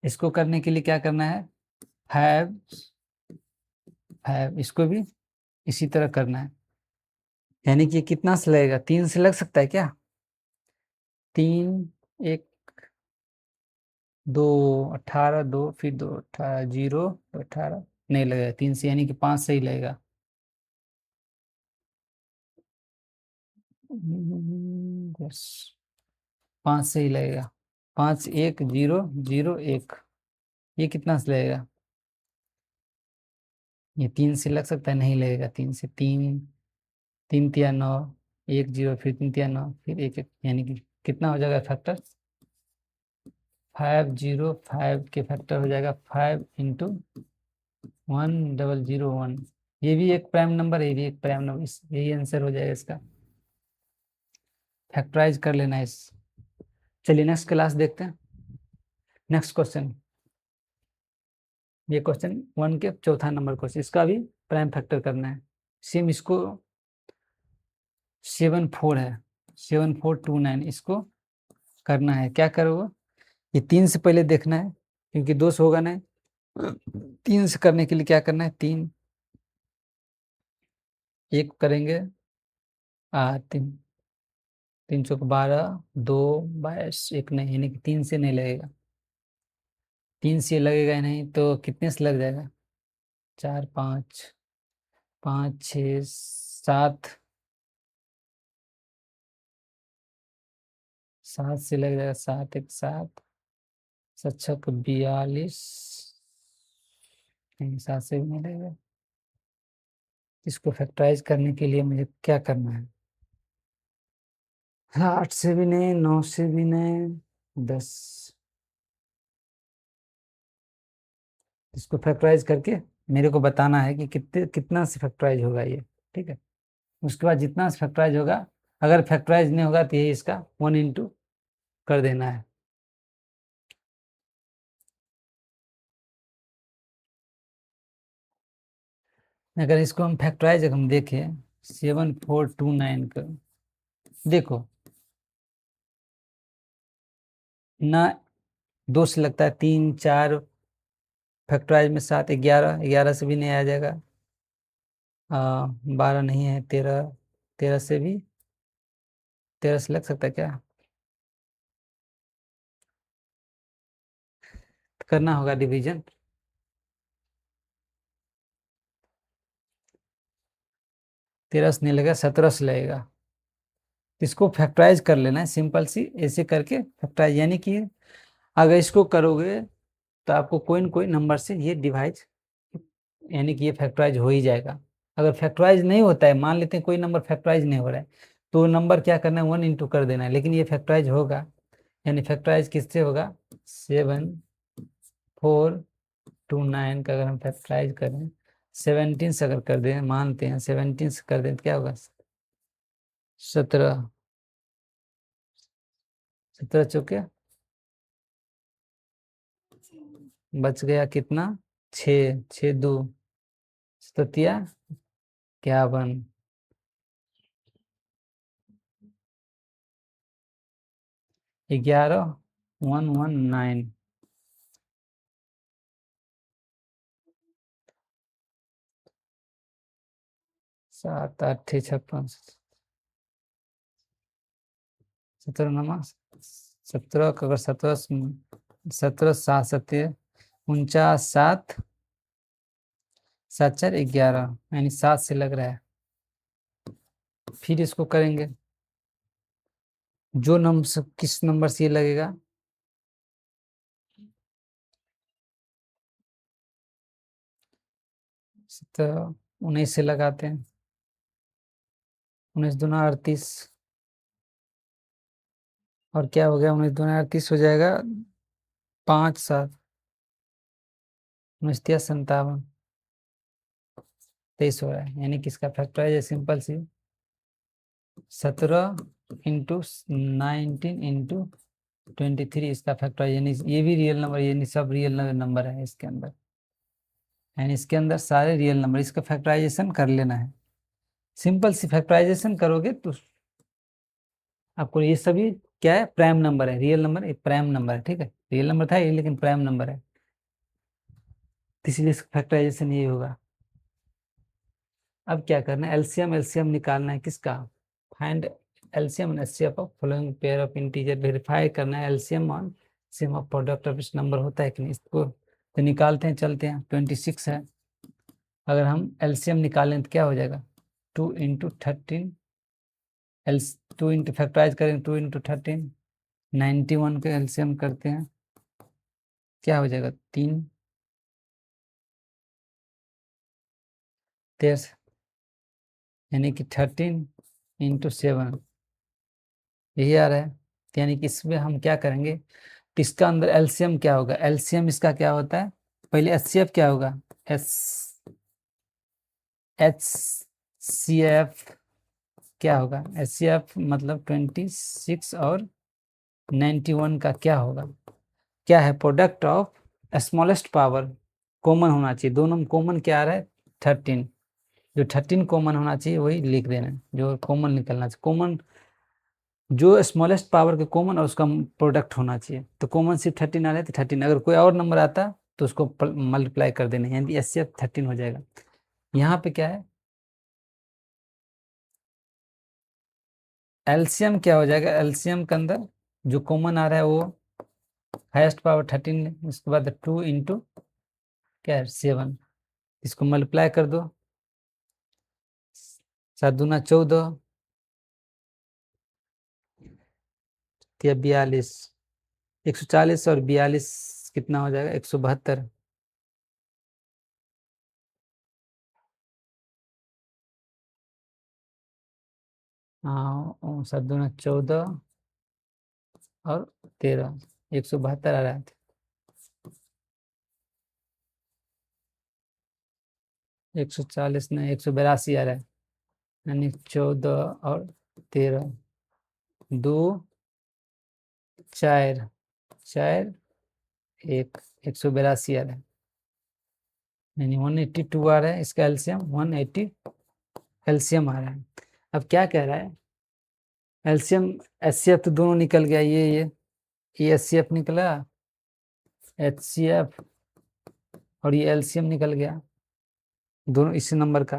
A: इसको करने के लिए क्या करना है 5 5, इसको भी इसी तरह करना है, यानी कि कितना से लगेगा, 3 से लग सकता है क्या, 3 1 2 18 2 फिर 2 18 0 18, नहीं लगेगा 3 से, यानी कि 5 से ही लगेगा, बस 5 से ही लगेगा, 5 1 0 0 1, ये कितना से लगेगा, ये 3 से लग सकता है, नहीं लगेगा 3 से, 3 3 तिया 9, 1 0 फिर 3 तिया 9 फिर 1 1, यानी कि कितना हो जाएगा फैक्टर, 505 के फैक्टर हो जाएगा 5 इंटू 1001, ये भी एक प्राइम नंबर है, ये भी एक प्राइम नंबर, यही आंसर हो जाएगा इसका, फैक्टराइज कर लेना है इस। चलिए नेक्स्ट क्लास देखते हैं, नेक्स्ट क्वेश्चन, ये क्वेश्चन 1 के चौथा नंबर क्वेश्चन, इसका भी प्राइम फैक्टर करना है, सेम इसको 74 है, 7429, इसको करना है, क्या करोगे, ये 3 से पहले देखना है, क्योंकि 2 से होगा नहीं, 3 से करने के लिए क्या करना है, 3 1 करेंगे, 3 3 चौक 12 2 22 1, नहीं यानी कि 3 से नहीं लगेगा, 3 से लगेगा ही नहीं, तो कितने से लग जाएगा, 4 5 5 6 7, 7 से लग जाएगा, 7 1 7 7 छक 42, नहीं 7 से भी नहीं लगेगा, इसको फैक्टराइज करने के लिए मुझे क्या करना है, 8 से भी नहीं, 9 से भी नहीं, 10, इसको फैक्टराइज करके मेरे को बताना है कि कितने कितना से फैक्टराइज होगा ये, ठीक है। उसके बाद जितना से फैक्टराइज होगा, अगर फैक्टराइज नहीं होगा तो ये इसका 1 इंटू कर देना है। अगर इसको हम फैक्टराइज हम देखें 7429 का, देखो ना 2 से लगता है, 3 4 फैक्टराइज में 7 11, 11 से भी नहीं आ जाएगा। 12 नहीं है, 13, 13 से भी, 13 से लग सकता है क्या? करना होगा डिवीजन। 13 से नहीं लगेगा, 17 से लगेगा। इसको फैक्टराइज कर लेना है, सिंपल सी ऐसे करके फैक्टराइज, यानी कि अगर इसको करोगे तो आपको कोई न कोई नंबर से ये डिवाइड, यानी कि ये फैक्टराइज हो ही जाएगा। अगर फैक्टराइज नहीं होता है, मान लेते हैं कोई नंबर फैक्टराइज नहीं हो रहा है, तो नंबर क्या करना है, 1 इंटू कर देना है। लेकिन ये फैक्टराइज होगा, यानी फैक्टराइज किससे होगा, 7 4 2 9 का अगर हम फैक्टराइज करें, 17 से अगर कर दें, मानते हैं 17 से कर दें तो क्या होगा, 17, 17 चौके बच गया कितना, 6, 6 2 सतिया 51, 11 119, 7 8 56, 17 नमा 17 का अगर 17, 17 7 7 49, 7 7 4 11, यानी 7 से लग रहा है। फिर इसको करेंगे, जो नंबर किस नंबर से ये लगेगा, तो 19 से लगाते हैं, 19 दूना 38, और क्या हो गया, 19 दूना 38 हो जाएगा, 5 7 19 57, 23 हो रहा है। यानी किसका फैक्टराइज है, सिंपल सी 17 इंटू 19 इंटू 23, इसका फैक्टराइज, यानी ये भी रियल नंबर, यानी सब रियल नंबर है इसके अंदर, यानी इसके अंदर सारे रियल नंबर, इसका फैक्टराइजेशन कर लेना है। सिंपल सी फैक्टराइजेशन करोगे तो आपको ये सभी क्या है, प्राइम नंबर है, रियल नंबर एक प्राइम नंबर है, ठीक है, रियल नंबर था ये लेकिन प्राइम नंबर है, तो इसलिए इसका फैक्टराइजेशन ये होगा। अब क्या करना है, एलसीएम, एलसीएम निकालना है किसका, find LCM and HCF of following pair of integer, verify करना है LCM on sum of product of इस नंबर होता है कि नहीं, इसको तो निकालते हैं, चलते हैं। 26 है, अगर हम एलसीएम निकालें तो क्या हो जाएगा, 2 इंटू 13, एल 2 इंटू फैक्टराइज करें, 2 इंटू 13, 91 का एलसीएम करते हैं, क्या हो जाएगा, 3 13, यानी कि 13 इंटू 7, यही आ रहा है। तो यानी कि इसमें हम क्या करेंगे, तो इसका अंदर एलसीएम क्या होगा, एलसीएम इसका क्या होता है, पहले एचसीएफ क्या होगा, एस एच सी एफ क्या होगा, एचसीएफ मतलब 26 और 91 का क्या होगा, क्या है, product of smallest power, common होना चाहिए, दोनों में कॉमन क्या आ रहा है, 13, जो 13 कॉमन होना चाहिए वही लिख देना है, जो कॉमन निकलना चाहिए, कॉमन जो स्मॉलेस्ट पावर के कॉमन और उसका प्रोडक्ट होना चाहिए, तो कॉमन सिर्फ 13 आ रहा है, तो 13, अगर कोई और नंबर आता तो उसको मल्टीप्लाई कर देना, यानी एचसीएफ 13 हो जाएगा। यहाँ पे क्या है, एलसीएम क्या हो जाएगा, एलसीएम के अंदर जो कॉमन आ रहा है वो हाईएस्ट पावर 13 है, उसके बाद 2 इंटू क्या है 7, इसको मल्टीप्लाई कर दो, 7 दूना 14, 42, 140 और 42 कितना हो जाएगा, 172, हाँ 7 दूना 14 और 13, 172 आ रहा है, 140 नहीं 182 आ रहा है, यानी 14 और 13, 2 4 4 1, 182 आ रहा है, यानी 182 आ रहा है, इसका एलसीएम 180 एलसीएम आ रहा है। अब क्या कह रहा है, एलसीएम एचसीएफ तो दोनों निकल गया, ये ये HCF निकला, HCF, और ये LCM निकल गया दोनों इसी नंबर का।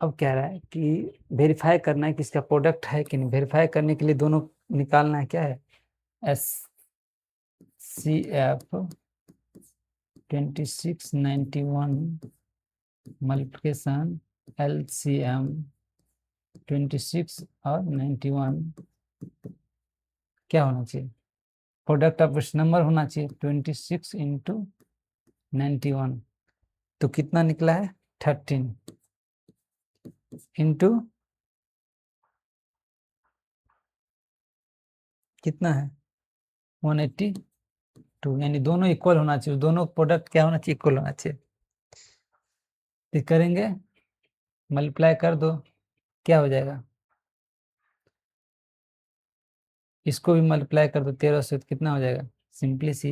A: अब कह रहा है कि वेरीफाई करना है कि इसका प्रोडक्ट है कि नहीं। वेरीफाई करने के लिए दोनों निकालना है, क्या है, HCF 2691 मल्टीप्लिकेशन LCM 26 और 91, क्या होना चाहिए, प्रोडक्ट ऑफ इस नंबर होना चाहिए 26 इंटू 91, तो कितना निकला है 13 इंटू कितना है 182, यानी दोनों इक्वल होना चाहिए, दोनों प्रोडक्ट क्या होना चाहिए, इक्वल होना चाहिए। तो करेंगे, मल्टीप्लाई कर दो, क्या हो जाएगा, इसको भी मल्टीप्लाई कर दो 13 से, तो कितना हो जाएगा, सिंपली सी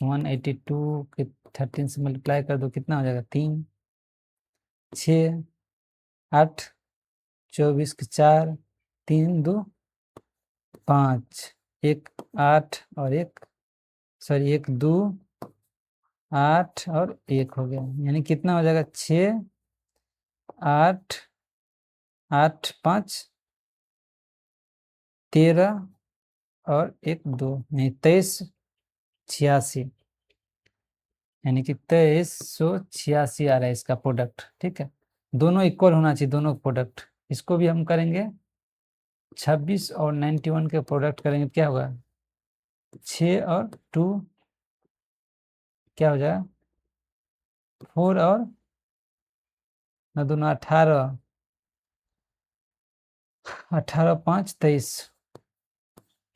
A: 182 के 13 से मल्टीप्लाई कर दो, कितना हो जाएगा, 3 6 8 24 के 4 3 2 5 1 8 और 1 सॉरी 1 2 8 और 1 हो गया, यानी कितना हो जाएगा 6 8 8 5 13 और 1 2, यानी 2386, यानी कि 2386 आ रहा है इसका प्रोडक्ट। ठीक है, दोनों इक्वल होना चाहिए, दोनों प्रोडक्ट। इसको भी हम करेंगे 26 और 91 के प्रोडक्ट करेंगे, क्या होगा 6 और 2 क्या हो जाएगा 4 और 9 2 18 18 5 23,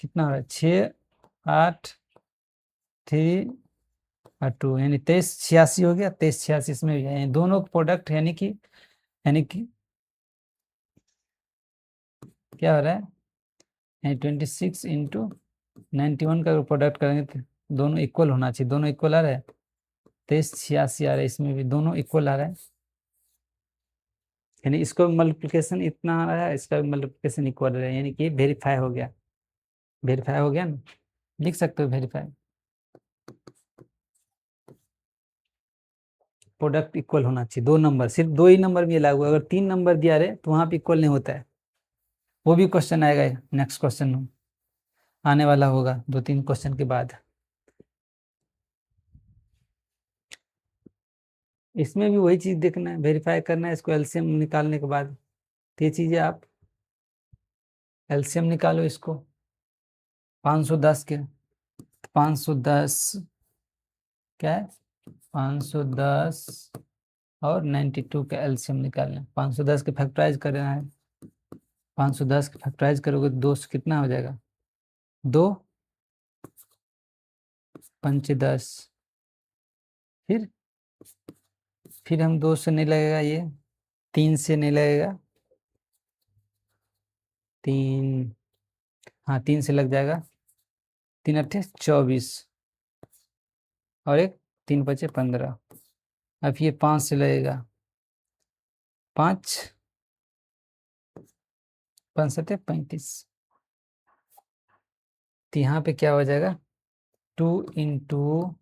A: कितना हो रहा है 6 8 3 और 2, यानी 2386 हो गया, 2386 इसमें भी है, यानी दोनों प्रोडक्ट, यानी कि क्या हो रहा है, यानी 26 इंटू 91 का प्रोडक्ट करेंगे तो दोनों इक्वल होना चाहिए, दोनों इक्वल आ रहा है, 2386 आ रहा है, इसमें भी दोनों इक्वल आ रहा है, यानी इसको मल्टीप्लिकेशन इतना आ रहा है, इसका मल्टीप्लिकेशन इक्वल आ रहा है, यानी कि वेरीफाई हो गया। वेरीफाई हो गया ना, लिख सकते हो वेरीफाई, प्रोडक्ट इक्वल होना चाहिए, दो नंबर, सिर्फ दो ही नंबर में लागू, अगर 3 नंबर दिया रहे तो वहां पे इक्वल नहीं होता है। वो भी क्वेश्चन आएगा, नेक्स्ट क्वेश्चन आने वाला होगा 2-3 क्वेश्चन के बाद। इसमें भी वही चीज देखना है, वेरीफाई करना है इसको एलसीएम निकालने के बाद। तो ये चीजें आप एलसीएम निकालो इसको 510 के, 510 क्या है 510 और 92 का एलसीएम निकालना है, 510 के फैक्टराइज करना है, 510 के फैक्टराइज करोगे तो 2 से कितना हो जाएगा, 2 5 10, फिर हम 2 से नहीं लगेगा, ये 3 से नहीं लगेगा, 3 हाँ 3 से लग जाएगा, 3 8 24 और एक 3 5 15, अब ये 5 से लगेगा, 5 5 7 35, तो यहाँ पे क्या हो जाएगा 2 इंटू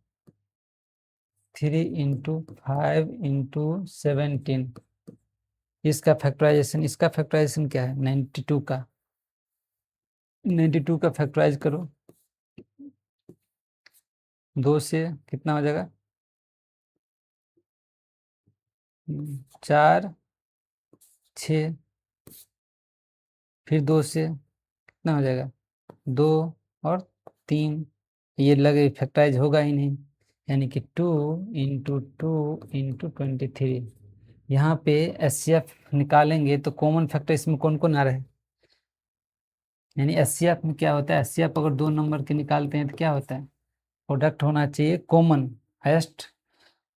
A: 3 इंटू 5 इंटू 17, इसका फैक्टराइजेशन क्या है 92 का, 92 का फैक्टराइज करो 2 से कितना हो जाएगा 4 6, फिर 2 से कितना हो जाएगा 2 और 3, ये लगे फैक्टराइज होगा ही नहीं, यानी कि 2 इंटू 2 इंटू 23, यहाँ पे HCF निकालेंगे तो कॉमन फैक्टर इसमें कौन कौन आ रहा है, यानी HCF में क्या होता है, HCF अगर दो नंबर के निकालते हैं तो क्या होता है, प्रोडक्ट होना चाहिए कॉमन, हाईएस्ट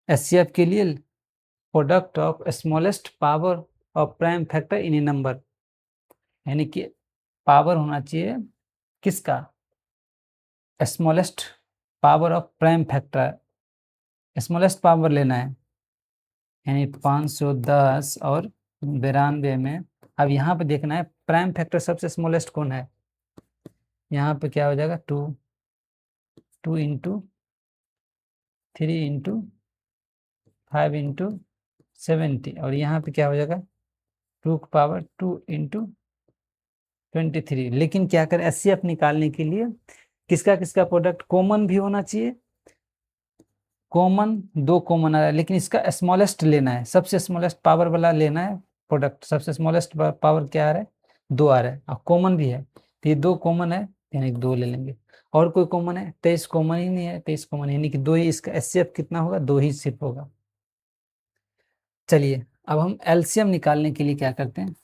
A: HCF के लिए product of smallest power of prime factor in a number, यानी कि पावर होना चाहिए किसका, smallest power of prime factor, smallest power लेना है, यानी 510 और 92 में। अब यहाँ पे देखना है प्राइम फैक्टर सबसे स्मॉलेस्ट कौन है, यहाँ पे क्या हो जाएगा 2 इंटू 3 इंटू 5 इंटू 70, और यहाँ पे क्या हो जाएगा 2 की पावर 2 इंटू 23। लेकिन क्या करें, एचसीएफ निकालने के लिए किसका किसका प्रोडक्ट कॉमन भी होना चाहिए। कॉमन, दो कॉमन आ रहा है, लेकिन इसका स्मॉलेस्ट लेना है, सबसे स्मॉलेस्ट पावर वाला लेना है प्रोडक्ट। सबसे स्मॉलेस्ट पावर क्या आ रहा है, 2 आ रहा है, और कॉमन भी है, तो ये 2 कॉमन है, यानी 2 ले लेंगे। और कोई कॉमन है, 23 कॉमन ही नहीं है, 23 कॉमन, यानी कि 2 ही, इसका एचसीएफ कितना होगा, 2 ही सिर्फ होगा। चलिए अब हम एलसीएम निकालने के लिए क्या करते हैं,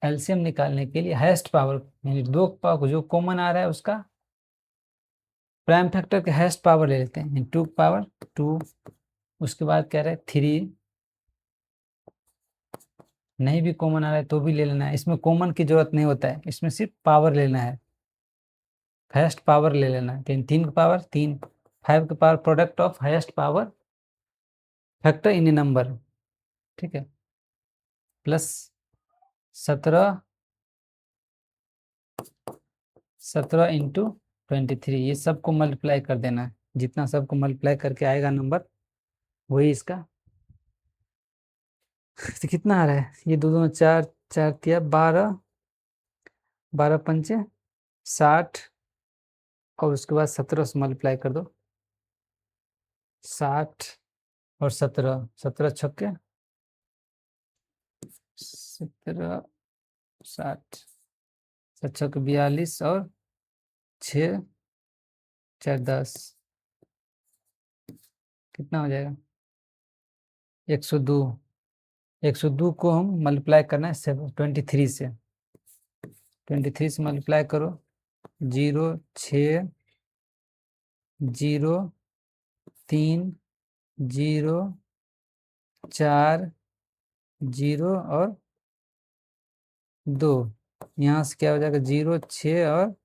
A: एलसीएम निकालने के लिए हाईएस्ट पावर, यानी 2 पावर जो कॉमन आ रहा है उसका प्राइम फैक्टर के हाईएस्ट पावर ले लेते हैं, 2 पावर 2। उसके बाद कह रहे हैं 3, नहीं भी कॉमन आ रहा है तो भी ले लेना है, इसमें कॉमन की जरूरत नहीं होता है, इसमें सिर्फ पावर लेना है, हाईएस्ट पावर ले लेना है। 3 की पावर 3, 5 की power, product of highest power factor in a number, ठीक है, प्लस 17 इंटू 23, ये सबको मल्टीप्लाई कर देना है, जितना सबको मल्टीप्लाई करके आएगा नंबर वही इसका। तो कितना आ रहा है, ये दो दो 4, 4 तिया 12, 12 पंचे 60, और उसके बाद 17 से मल्टीप्लाई कर दो, 60 और 17, 17 छक्के 17, 60, 7 छक्के 42, और 6 4 10, कितना हो जाएगा 102। 102 को हम मल्टीप्लाई करना है 23 से, 23 से मल्टीप्लाई करो, 0 6 0 3 0 4 0 और 2, यहाँ से क्या हो जाएगा 0 6 और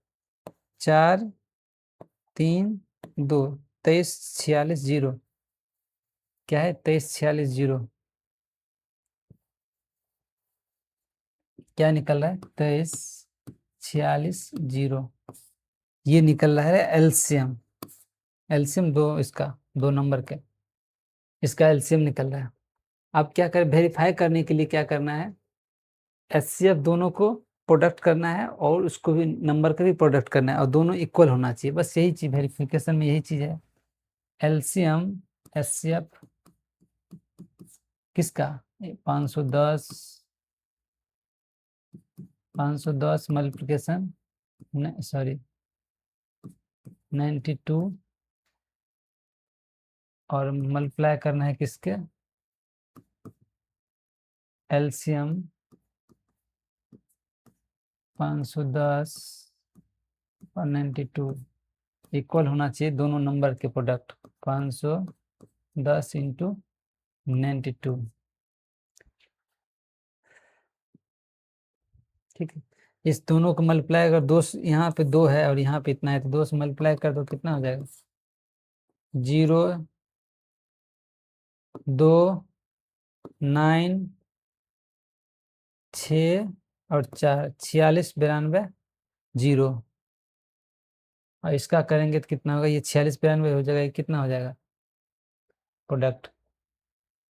A: 4 3 2, 23 46 0, क्या है 23 46 0, क्या निकल रहा है 23 46 0, ये निकल रहा है एलसीएम। एलसीएम दो, इसका 2 नंबर के, इसका एलसीएम निकल रहा है। अब क्या करें, वेरीफाई करने के लिए क्या करना है, एचसीएफ दोनों को प्रोडक्ट करना है, और उसको भी नंबर का भी प्रोडक्ट करना है, और दोनों इक्वल होना चाहिए, बस यही चीज वेरिफिकेशन में, यही चीज है। एलसीएम एचसीएफ किसका, 510, 510 मल्टीप्लिकेशन, सॉरी 92, और मल्टीप्लाई करना है किसके, एलसीएम 510 और 92 इक्वल होना चाहिए, दोनों नंबर के प्रोडक्ट 510 इंटू 92, ठीक है। इस दोनों को मल्टीप्लाई, अगर 2 यहाँ पे 2 है और यहाँ पे इतना है, तो 2 से मल्टीप्लाई कर दो, कितना हो जाएगा 0 2 9 6 और 4, 46 92 0, और इसका करेंगे तो कितना होगा, ये 46 92 हो जाएगा, ये कितना हो जाएगा प्रोडक्ट,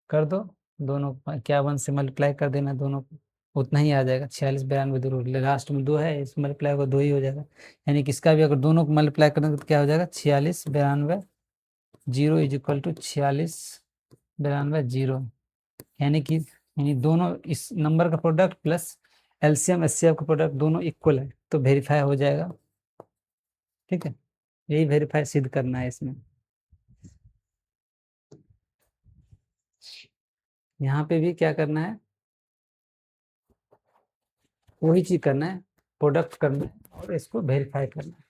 A: कर दो, दोनों को क्या 1 से मल्टीप्लाई कर देना, दोनों को उतना ही आ जाएगा, 46 92 दूर, लास्ट में 2 है, इस मल्टीप्लाई को 2 ही हो जाएगा, यानी कि इसका भी अगर दोनों को मल्टीप्लाई करेंगे तो क्या हो जाएगा 46 92 0 इज इक्वल टू 46 92 0, यानी दोनों इस नंबर का प्रोडक्ट प्लस एलसीएम एचसीएफ का प्रोडक्ट दोनों इक्वल है, तो वेरीफाई हो जाएगा, ठीक है। यही वेरीफाई सिद्ध करना है इसमें। यहाँ पे भी क्या करना है, वही चीज करना है, प्रोडक्ट करना है और इसको वेरीफाई करना है।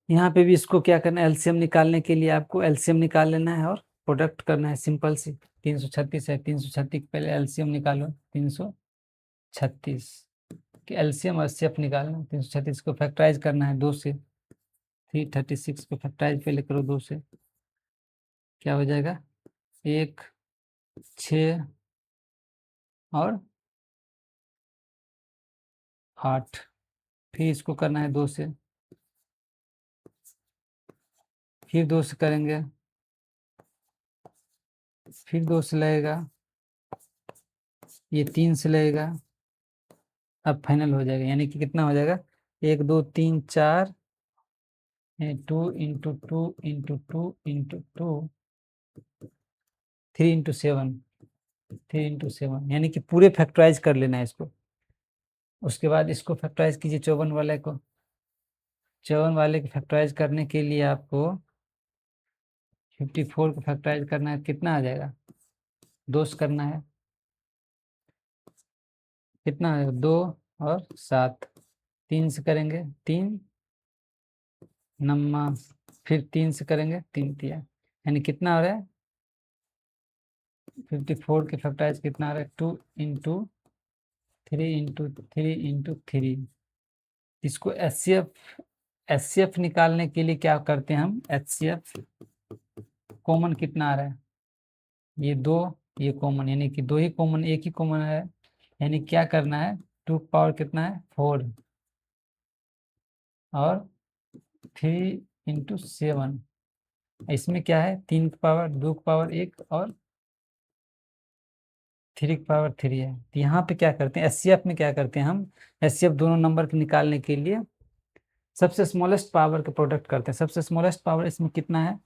A: यहाँ पे भी इसको क्या करना है, एलसीएम निकालने के लिए आपको एलसीएम निकाल लेना है और प्रोडक्ट करना है, सिंपल सी। 336 है, 336 पहले एलसीएम निकालो, 336 कि एलसीएम और एचसीएफ निकालना, 336 को फैक्टराइज करना है 2 से, 336 को फैक्टराइज पहले करो 2 से, क्या हो जाएगा 1 6 और 8। फिर इसको करना है 2 से, फिर 2 से करेंगे, फिर 2 से लगेगा, ये 3 से लगेगा। अब फाइनल हो जाएगा, यानी कि कितना हो जाएगा 1 2 3 4 2 into 2 into 2 into 2 3 into 7 3 into 7, यानी कि पूरे फैक्टराइज कर लेना है इसको। उसके बाद इसको फैक्टराइज कीजिए 54 वाले को। 54 वाले को फैक्टराइज करने के लिए आपको 54 को फैक्टराइज करना है, कितना आ जाएगा 2 से करना है, कितना है 2 और 7। 3 से करेंगे 3 नम्मा, फिर 3 से करेंगे 3 दिया, यानी कितना हो रहा है 54 के फैक्टराइज कितना आ रहा है 2 इंटू 3 इंटू 3 इंटू 3। इसको एचसीएफ निकालने के लिए क्या करते हैं हम, एचसीएफ कॉमन कितना आ रहा है, ये 2 ये कॉमन, यानी कि 2 ही कॉमन, एक ही कॉमन है, यानी क्या करना है 2 पावर कितना है 4 और 3 इंटू 7। इसमें क्या है 3 की पावर 2 की पावर 1 और 3 की पावर 3 है। तो यहाँ पे क्या करते हैं एचसीएफ में, क्या करते हैं हम एचसीएफ दोनों नंबर के निकालने के लिए सबसे स्मॉलेस्ट पावर का प्रोडक्ट करते हैं। सबसे स्मॉलेस्ट पावर इसमें कितना है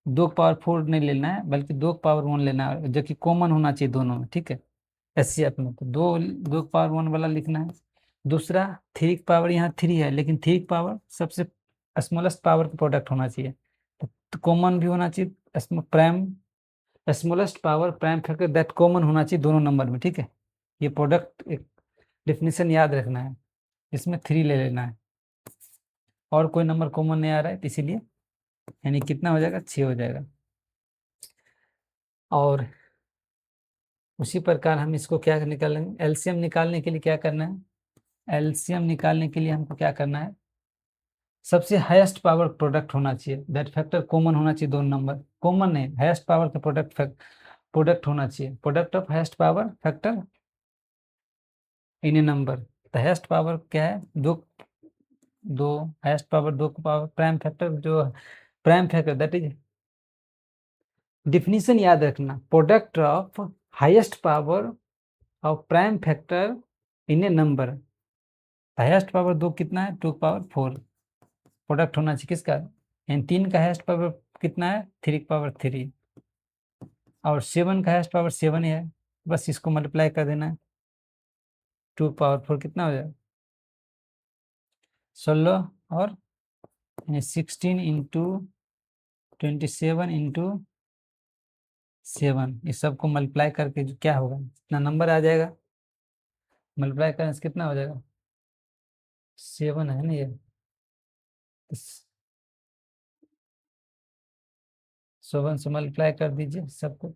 A: 2 की पावर 4 नहीं लेना है, बल्कि 2 की पावर 1 लेना है, जो कि कॉमन होना चाहिए दोनों में, ठीक है। एचसीएफ में तो 2 की पावर 1 वाला लिखना है। दूसरा 3 की पावर यहाँ 3 है, लेकिन 3 की पावर सबसे स्मॉलेस्ट पावर का प्रोडक्ट होना चाहिए, तो कॉमन भी होना चाहिए, prime smallest power prime factor that common होना चाहिए दोनों नंबर में, ठीक है। ये प्रोडक्ट एक डिफिनेशन याद रखना है, इसमें 3 ले लेना है और कोई नंबर कॉमन नहीं आ रहा है, तो इसीलिए यानी कितना हो जाएगा 6 हो जाएगा। और उसी प्रकार हम इसको क्या निकालेंगे, एलसीएम निकालने के लिए क्या करना है, एलसीएम निकालने के लिए हमको क्या करना है सबसे हाईएस्ट पावर प्रोडक्ट होना चाहिए, दैट फैक्टर कॉमन होना चाहिए दोनों नंबर, कॉमन नहीं हाईएस्ट पावर का प्रोडक्ट होना चाहिए, product of highest power factor in a number. तो हाईएस्ट पावर क्या है 2, हाईएस्ट पावर 2 का पावर प्राइम फैक्टर, जो prime factor that is definition याद रखना, product of highest power of prime factor in a number. Highest power 2 कितना है 2 power 4 product होना चाहिए किसका, यानी 3 का हाईएस्ट पावर कितना है 3 की पावर 3 और 7 का हाईएस्ट पावर 7 है, बस इसको मल्टीप्लाई कर देना है 2 पावर 4 कितना हो जाएगा 16 और 16 इंटू 27 इंटू 7, इस सबको मल्टीप्लाई करके जो क्या होगा इतना नंबर आ जाएगा, मल्टीप्लाई करने से कितना हो जाएगा 7 है ना ये, 7 से मल्टीप्लाई कर दीजिए सबको,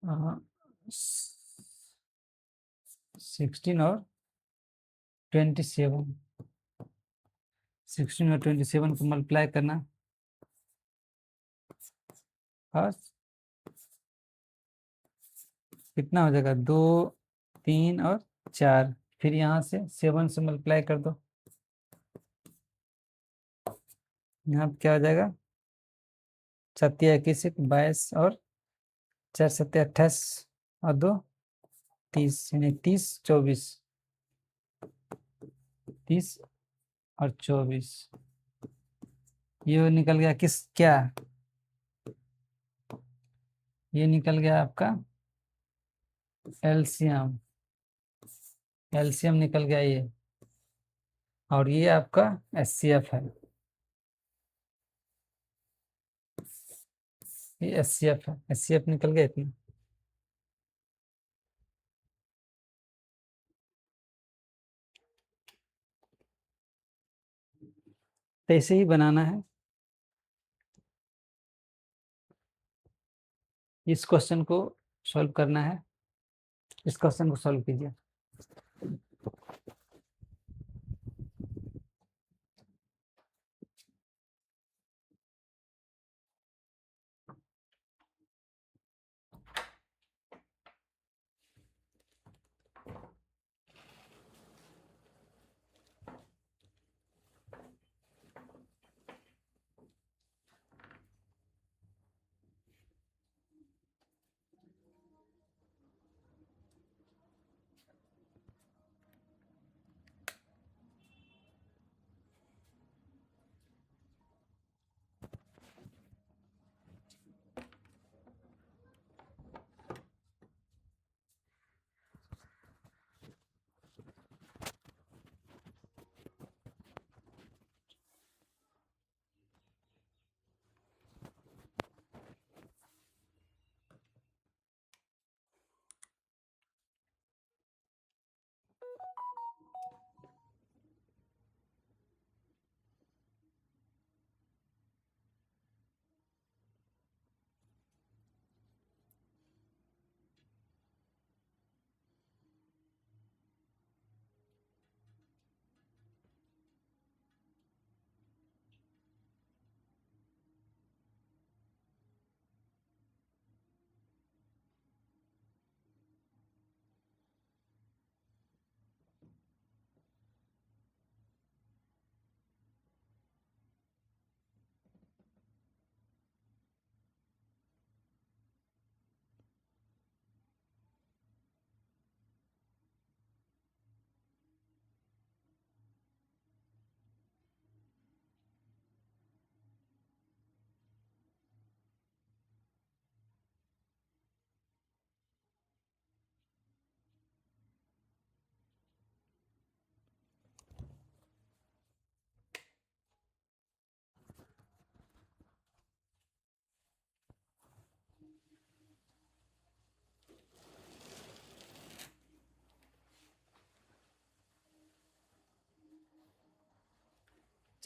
A: हाँ 16 और 27, 16 और 27 को मल्टीप्लाई करना और कितना हो जाएगा 2 3 और 4, फिर यहाँ से 7 से मल्टीप्लाई कर दो, यहाँ पे क्या हो जाएगा 7 22 और 4 7 28 और 2 30, यानी 30 24 30 और 24, ये निकल गया किस क्या, ये निकल गया आपका एलसीएम, एलसीएम निकल गया ये, और ये आपका एचसीएफ है, ये एचसीएफ है, एचसीएफ निकल गया इतना। तो ऐसे ही बनाना है, इस क्वेश्चन को सॉल्व करना है, इस क्वेश्चन को सॉल्व कीजिए।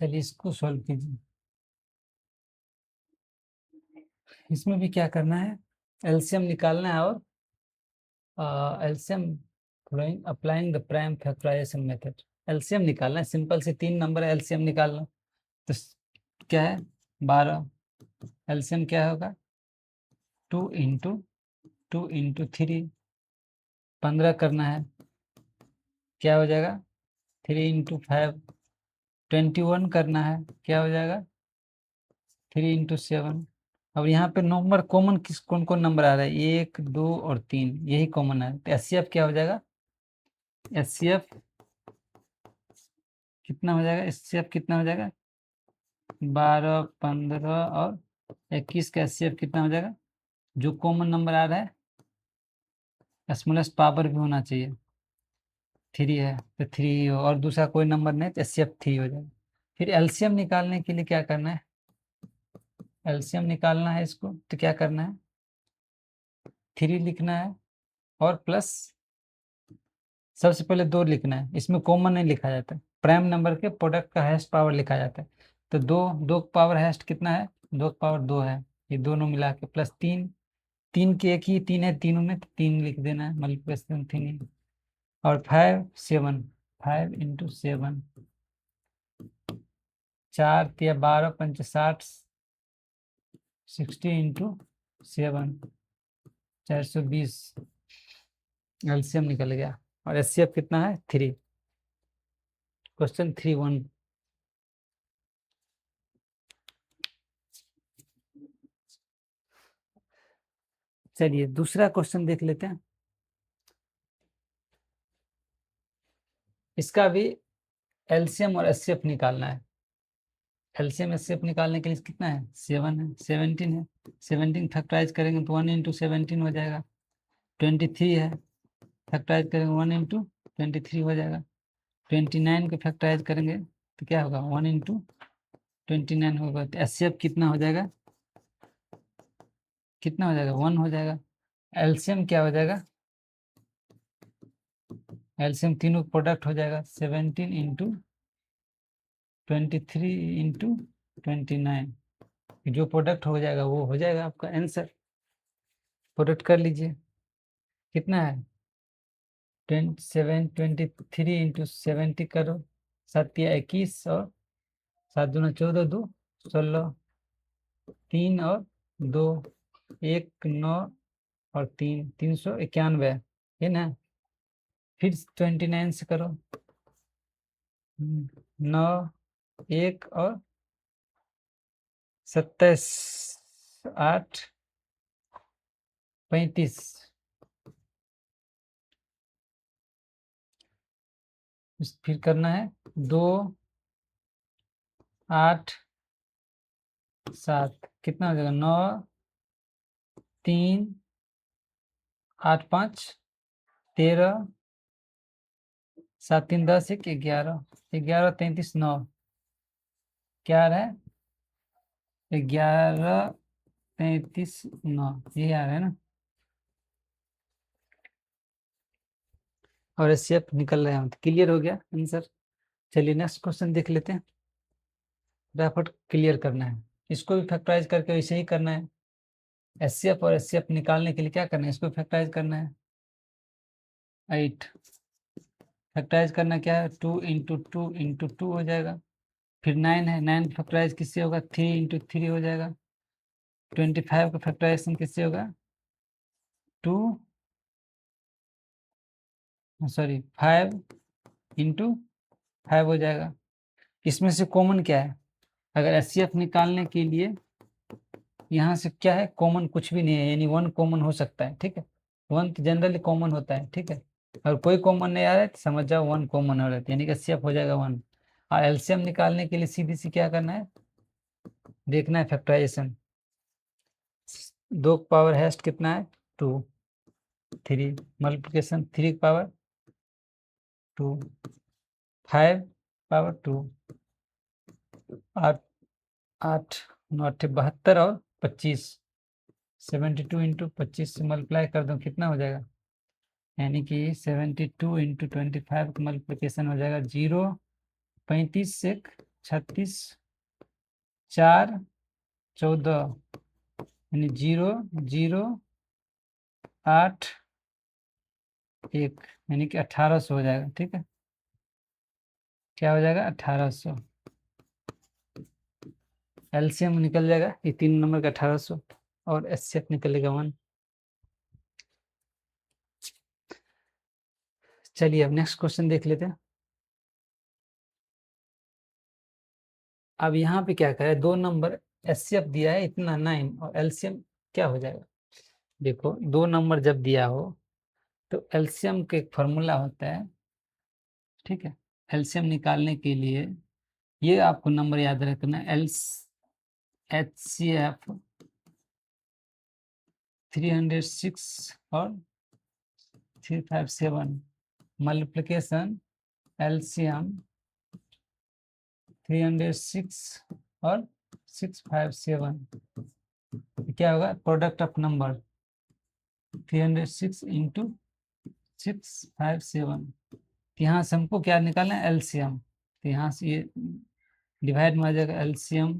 A: चलिए इसको सॉल्व कीजिए। इसमें भी क्या करना है, एलसीएम निकालना है और LCM applying the prime factorization method. LCM निकालना है, सिंपल से 3 नंबर एलसीएम निकालना। तो क्या है 12, एलसीएम क्या होगा 2 इंटू 2 इंटू 3, 15 करना है, क्या हो जाएगा 3 इंटू 5, 21 करना है, क्या हो जाएगा 3 इंटू 7। अब यहाँ पे नंबर कॉमन किस कौन कौन नंबर आ रहा है, 1 2 और 3, यही कॉमन है। तो एचसीएफ क्या हो जाएगा, एचसीएफ कितना हो जाएगा, एचसीएफ कितना हो जाएगा 12 15 और 21 का एचसीएफ कितना हो जाएगा। जो कॉमन नंबर आ रहा है स्मॉलेस्ट पावर भी होना चाहिए, 3 है तो 3 हो, और दूसरा कोई नंबर नहीं तो एचसीएफ 3 हो जाएगा। फिर एलसीएम निकालने के लिए क्या करना है, एलसीएम निकालना है इसको तो क्या करना है 3 लिखना है और प्लस सबसे पहले 2 लिखना है। इसमें कॉमन नहीं लिखा जाता, प्राइम नंबर के प्रोडक्ट का हाईएस्ट पावर लिखा जाता है। तो 2 पावर हाईएस्ट कितना है 2 पावर 2 है, ये दोनों मिला के प्लस 3, 3 के एक ही 3 है तीनों में, तो 3 लिख देना है मल्टीप्लिकेशन 3। और 5 7, 5 इंटू 7, 4 तिया 12 पंच 60, 60 इंटू 7, 420 एलसीएम निकल गया। और एचसीएफ कितना है 3। क्वेश्चन 3.1। चलिए दूसरा क्वेश्चन देख लेते हैं। इसका भी एलसीएम और एचसीएफ निकालना है। एलसीएम एचसीएफ निकालने के लिए कितना है 7 है, 17 है, 17 फैक्टराइज करेंगे तो 1 इंटू 17 हो जाएगा। 23 है, फैक्टराइज करेंगे 1 इंटू 23 हो जाएगा। 29 को फैक्टराइज करेंगे तो क्या होगा 1 इंटू 29 होगा। तो एचसीएफ कितना हो जाएगा, कितना हो जाएगा 1 हो जाएगा। एलसीएम क्या हो जाएगा, एलसीएम तीनों प्रोडक्ट हो जाएगा 17 इंटू 23 इंटू 29, जो प्रोडक्ट हो जाएगा वो हो जाएगा आपका आंसर। प्रोडक्ट कर लीजिए, कितना है 23 इंटू 70 करो, 7 या 21 और 7 दूना 14, 2 16, 3 और 2 1 9 और 3 391 है ना। फिर 29 से करो, 9 1 और 27 8 35, फिर करना है 2 8 7, कितना हो जाएगा 9 3 8 5 13, 7 3 10 1 11, 11 33 9, क्या आ रहा है 11 33 9, यही आ रहा है ना। और एचसीएफ निकल रहे हैं, तो क्लियर हो गया आंसर। चलिए नेक्स्ट क्वेश्चन देख लेते हैं। फटाफट क्लियर करना है, इसको भी फैक्टराइज करके वैसे ही करना है। एचसीएफ और एचसीएफ निकालने के लिए क्या करना है, इसको फैक्टराइज करना है 8, फैक्टराइज करना क्या है 2 इंटू 2 इंटू 2 हो जाएगा। फिर 9 है, 9 फैक्टराइज किससे होगा 3 इंटू 3 हो जाएगा। 25 का फैक्टराइजेशन किससे होगा 2 सॉरी 5 इंटू 5 हो जाएगा। इसमें से कॉमन क्या है, अगर एचसीएफ निकालने के लिए यहाँ से क्या है कॉमन कुछ भी नहीं है, यानी 1 कॉमन हो सकता है, ठीक है। 1 तो जनरली कॉमन होता है, ठीक है। और कोई कॉमन नहीं आ रहा है तो समझ जाओ 1 कॉमन हो रहा है, यानी कि एचसीएफ हो जाएगा 1। और एलसीएम निकालने के लिए सीधी सी क्या करना है, देखना है फैक्टराइजेशन। 2 पावर हैस्ट कितना है 2, 3 मल्टीप्लिकेशन 3 पावर 2, 5 पावर 2, 8 8 9 72 और 25, 72 इंटू 25 से मल्टीप्लाई कर दो कितना हो जाएगा, यानी कि 72 इंटू 25 का मल्टीप्लिकेशन हो जाएगा 0 35 से 36 4 14 यानी 0 0 8 1 यानी कि 1800 हो जाएगा। ठीक है, क्या हो जाएगा 1800। एलसीएम निकल जाएगा ये 3 नंबर का 1800 और एचसीएफ निकलेगा 1। चलिए अब नेक्स्ट क्वेश्चन देख लेते हैं। अब यहाँ पे क्या करें, 2 नंबर एचसीएफ दिया है इतना 9 और एलसीएम क्या हो जाएगा। देखो 2 नंबर जब दिया हो तो एलसीएम का एक फॉर्मूला होता है। ठीक है, एलसीएम निकालने के लिए ये आपको नंबर याद रखना, एचसीएफ 306 और 357 मल्टीप्लिकेशन एलसीएम 306 और 657 क्या होगा, प्रोडक्ट ऑफ नंबर 306 इंटू 657। यहाँ से हमको क्या निकालना है, एलसीएम। तो यहाँ से ये डिवाइड में आ जाएगा, एलसीएम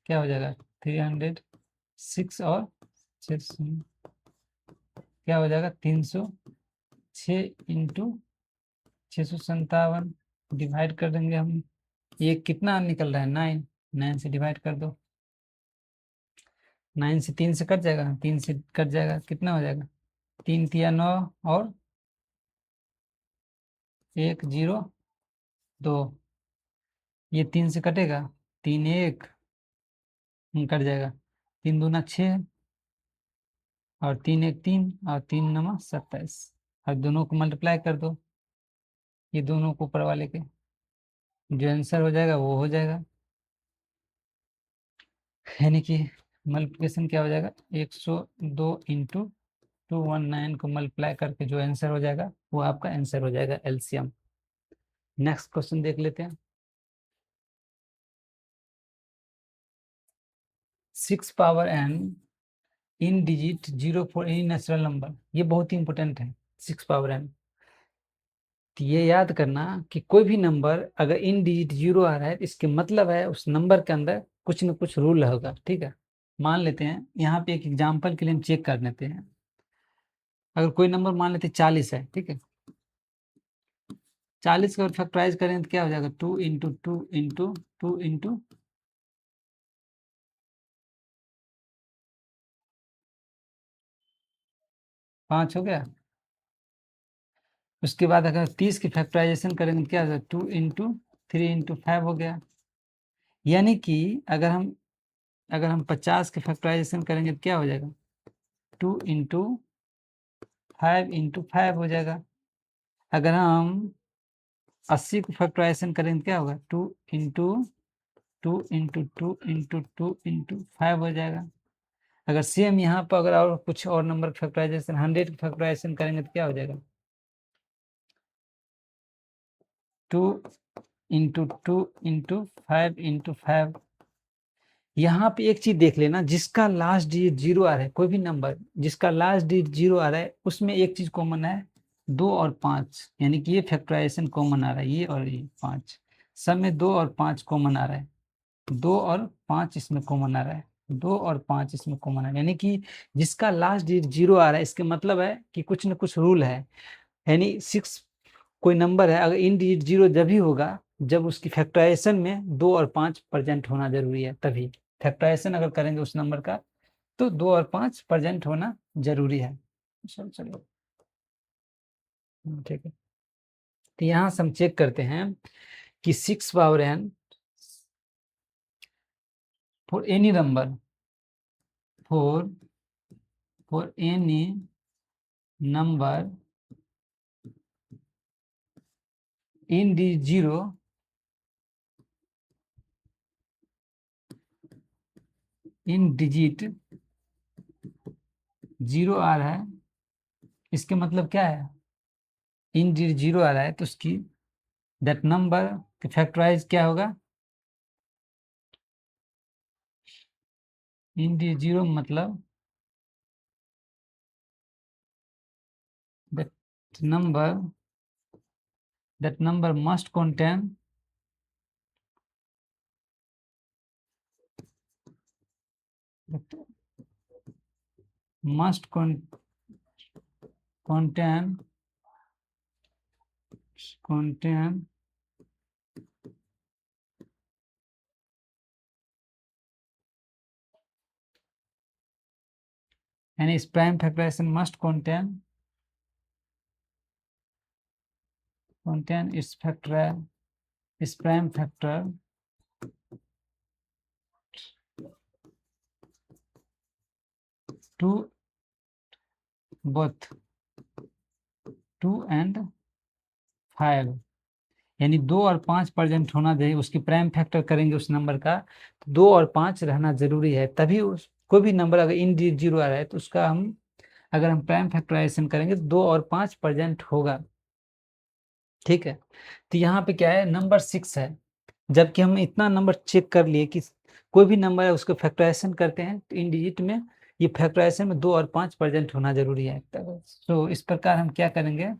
A: क्या हो जाएगा 306 और 6 क्या हो जाएगा 306 इंटू 657 डिवाइड कर देंगे हम। ये कितना निकल रहा है 9, 9 से डिवाइड कर दो। 9 से 3 से कट जाएगा, 3 से कट जाएगा, कितना हो जाएगा 3 तिया 9 और 1 0 2, ये 3 से कटेगा, 3 1 कट जाएगा, 3 दूना 6 और 3 1 3 और 3 9 27 और दोनों को मल्टीप्लाई कर दो, ये दोनों को ऊपर वाले के, जो आंसर हो जाएगा वो हो जाएगा। यानी कि मल्टीप्लिकेशन क्या हो जाएगा 102 इंटू 219 को मल्टीप्लाई करके जो आंसर हो जाएगा वो आपका आंसर हो जाएगा एलसीएम। नेक्स्ट क्वेश्चन देख लेते हैं। 6 power n in digit 0 for any natural number, ये बहुत ही इंपॉर्टेंट है 6 पावर n। तो ये याद करना कि कोई भी नंबर अगर इन डिजिट 0 आ रहा है तो इसके मतलब है उस नंबर के अंदर कुछ न कुछ रूल होगा। ठीक है, मान लेते हैं यहाँ पे एक एग्जांपल के लिए हम चेक कर लेते हैं। अगर कोई नंबर मान लेते 40 है, ठीक है, 40 का अगर फैक्टराइज करें तो क्या हो जाएगा 2 इंटू 2 इंटू 2 इंटू 5 हो गया। उसके बाद अगर 30 की फैक्टराइजेशन करेंगे तो क्या हो जाएगा 2 इंटू 3 इंटू 5 हो गया। यानी कि अगर हम 50 के फैक्टराइजेशन करेंगे तो क्या हो जाएगा 2 इंटू 5 इंटू 5 हो जाएगा। अगर हम 80 को फैक्टराइजेशन करेंगे तो क्या होगा 2 इंटू 2 इंटू 2 इंटू 2 इंटू 5 हो जाएगा। अगर सेम यहाँ पर अगर और कुछ और नंबर फैक्टराइजेशन 100 की फैक्टराइजेशन करेंगे तो क्या हो जाएगा 2 इंटू 2 इंटू 5 इंटू 5। यहाँ पे एक चीज देख लेना, जिसका लास्ट डिजिट 0 आ रहा है, कोई भी नंबर जिसका लास्ट डिजिट 0 आ रहा है उसमें एक चीज कॉमन है 2 और 5, यानी कि ये फैक्टराइजेशन कॉमन आ रहा है, ये और ये 5 सब में 2 और 5 कॉमन आ रहा है, 2 और 5 इसमें कॉमन आ रहा है, 2 और 5 इसमें कॉमन आ रहा है। यानी कि जिसका लास्ट डिजिट 0 आ रहा है इसके मतलब है कि कुछ न कुछ रूल है। यानी 6 कोई नंबर है, अगर इन डिजिट 0 जब ही होगा जब उसकी फैक्टराइजेशन में 2 और 5 प्रेजेंट होना जरूरी है, तभी फैक्टराइजेशन अगर करेंगे उस नंबर का तो 2 और 5 प्रेजेंट होना जरूरी है। चलो ठीक है, तो यहाँ से हम चेक करते हैं कि 6 power n for any number for any number in the 0 in digit 0 आ रहा है, इसके मतलब क्या है इन डिजिट 0 आ रहा है तो उसकी दैट नंबर फैक्टराइज क्या होगा इन डिजिट 0 मतलब that number that number must contain must contain and its prime factorization must contain its prime factor to both 2 and 5, यानी 2 और 5 प्रेजेंट होना चाहिए। उसकी प्राइम फैक्टर करेंगे उस नंबर का, तो 2 और 5 रहना जरूरी है, तभी उस कोई भी नंबर अगर इन जीरो आ रहा है तो उसका अगर हम प्राइम फैक्टराइजेशन करेंगे तो 2 और 5 प्रेजेंट होगा। ठीक है, तो यहाँ पे क्या है, नंबर 6 है, जबकि हम इतना नंबर चेक कर लिए कि कोई भी नंबर है उसको फैक्टराइजेशन करते हैं तो इन डिजिट में ये फैक्टराइजेशन में 2 और 5 प्रेजेंट होना जरूरी है। तो इस प्रकार हम क्या करेंगे,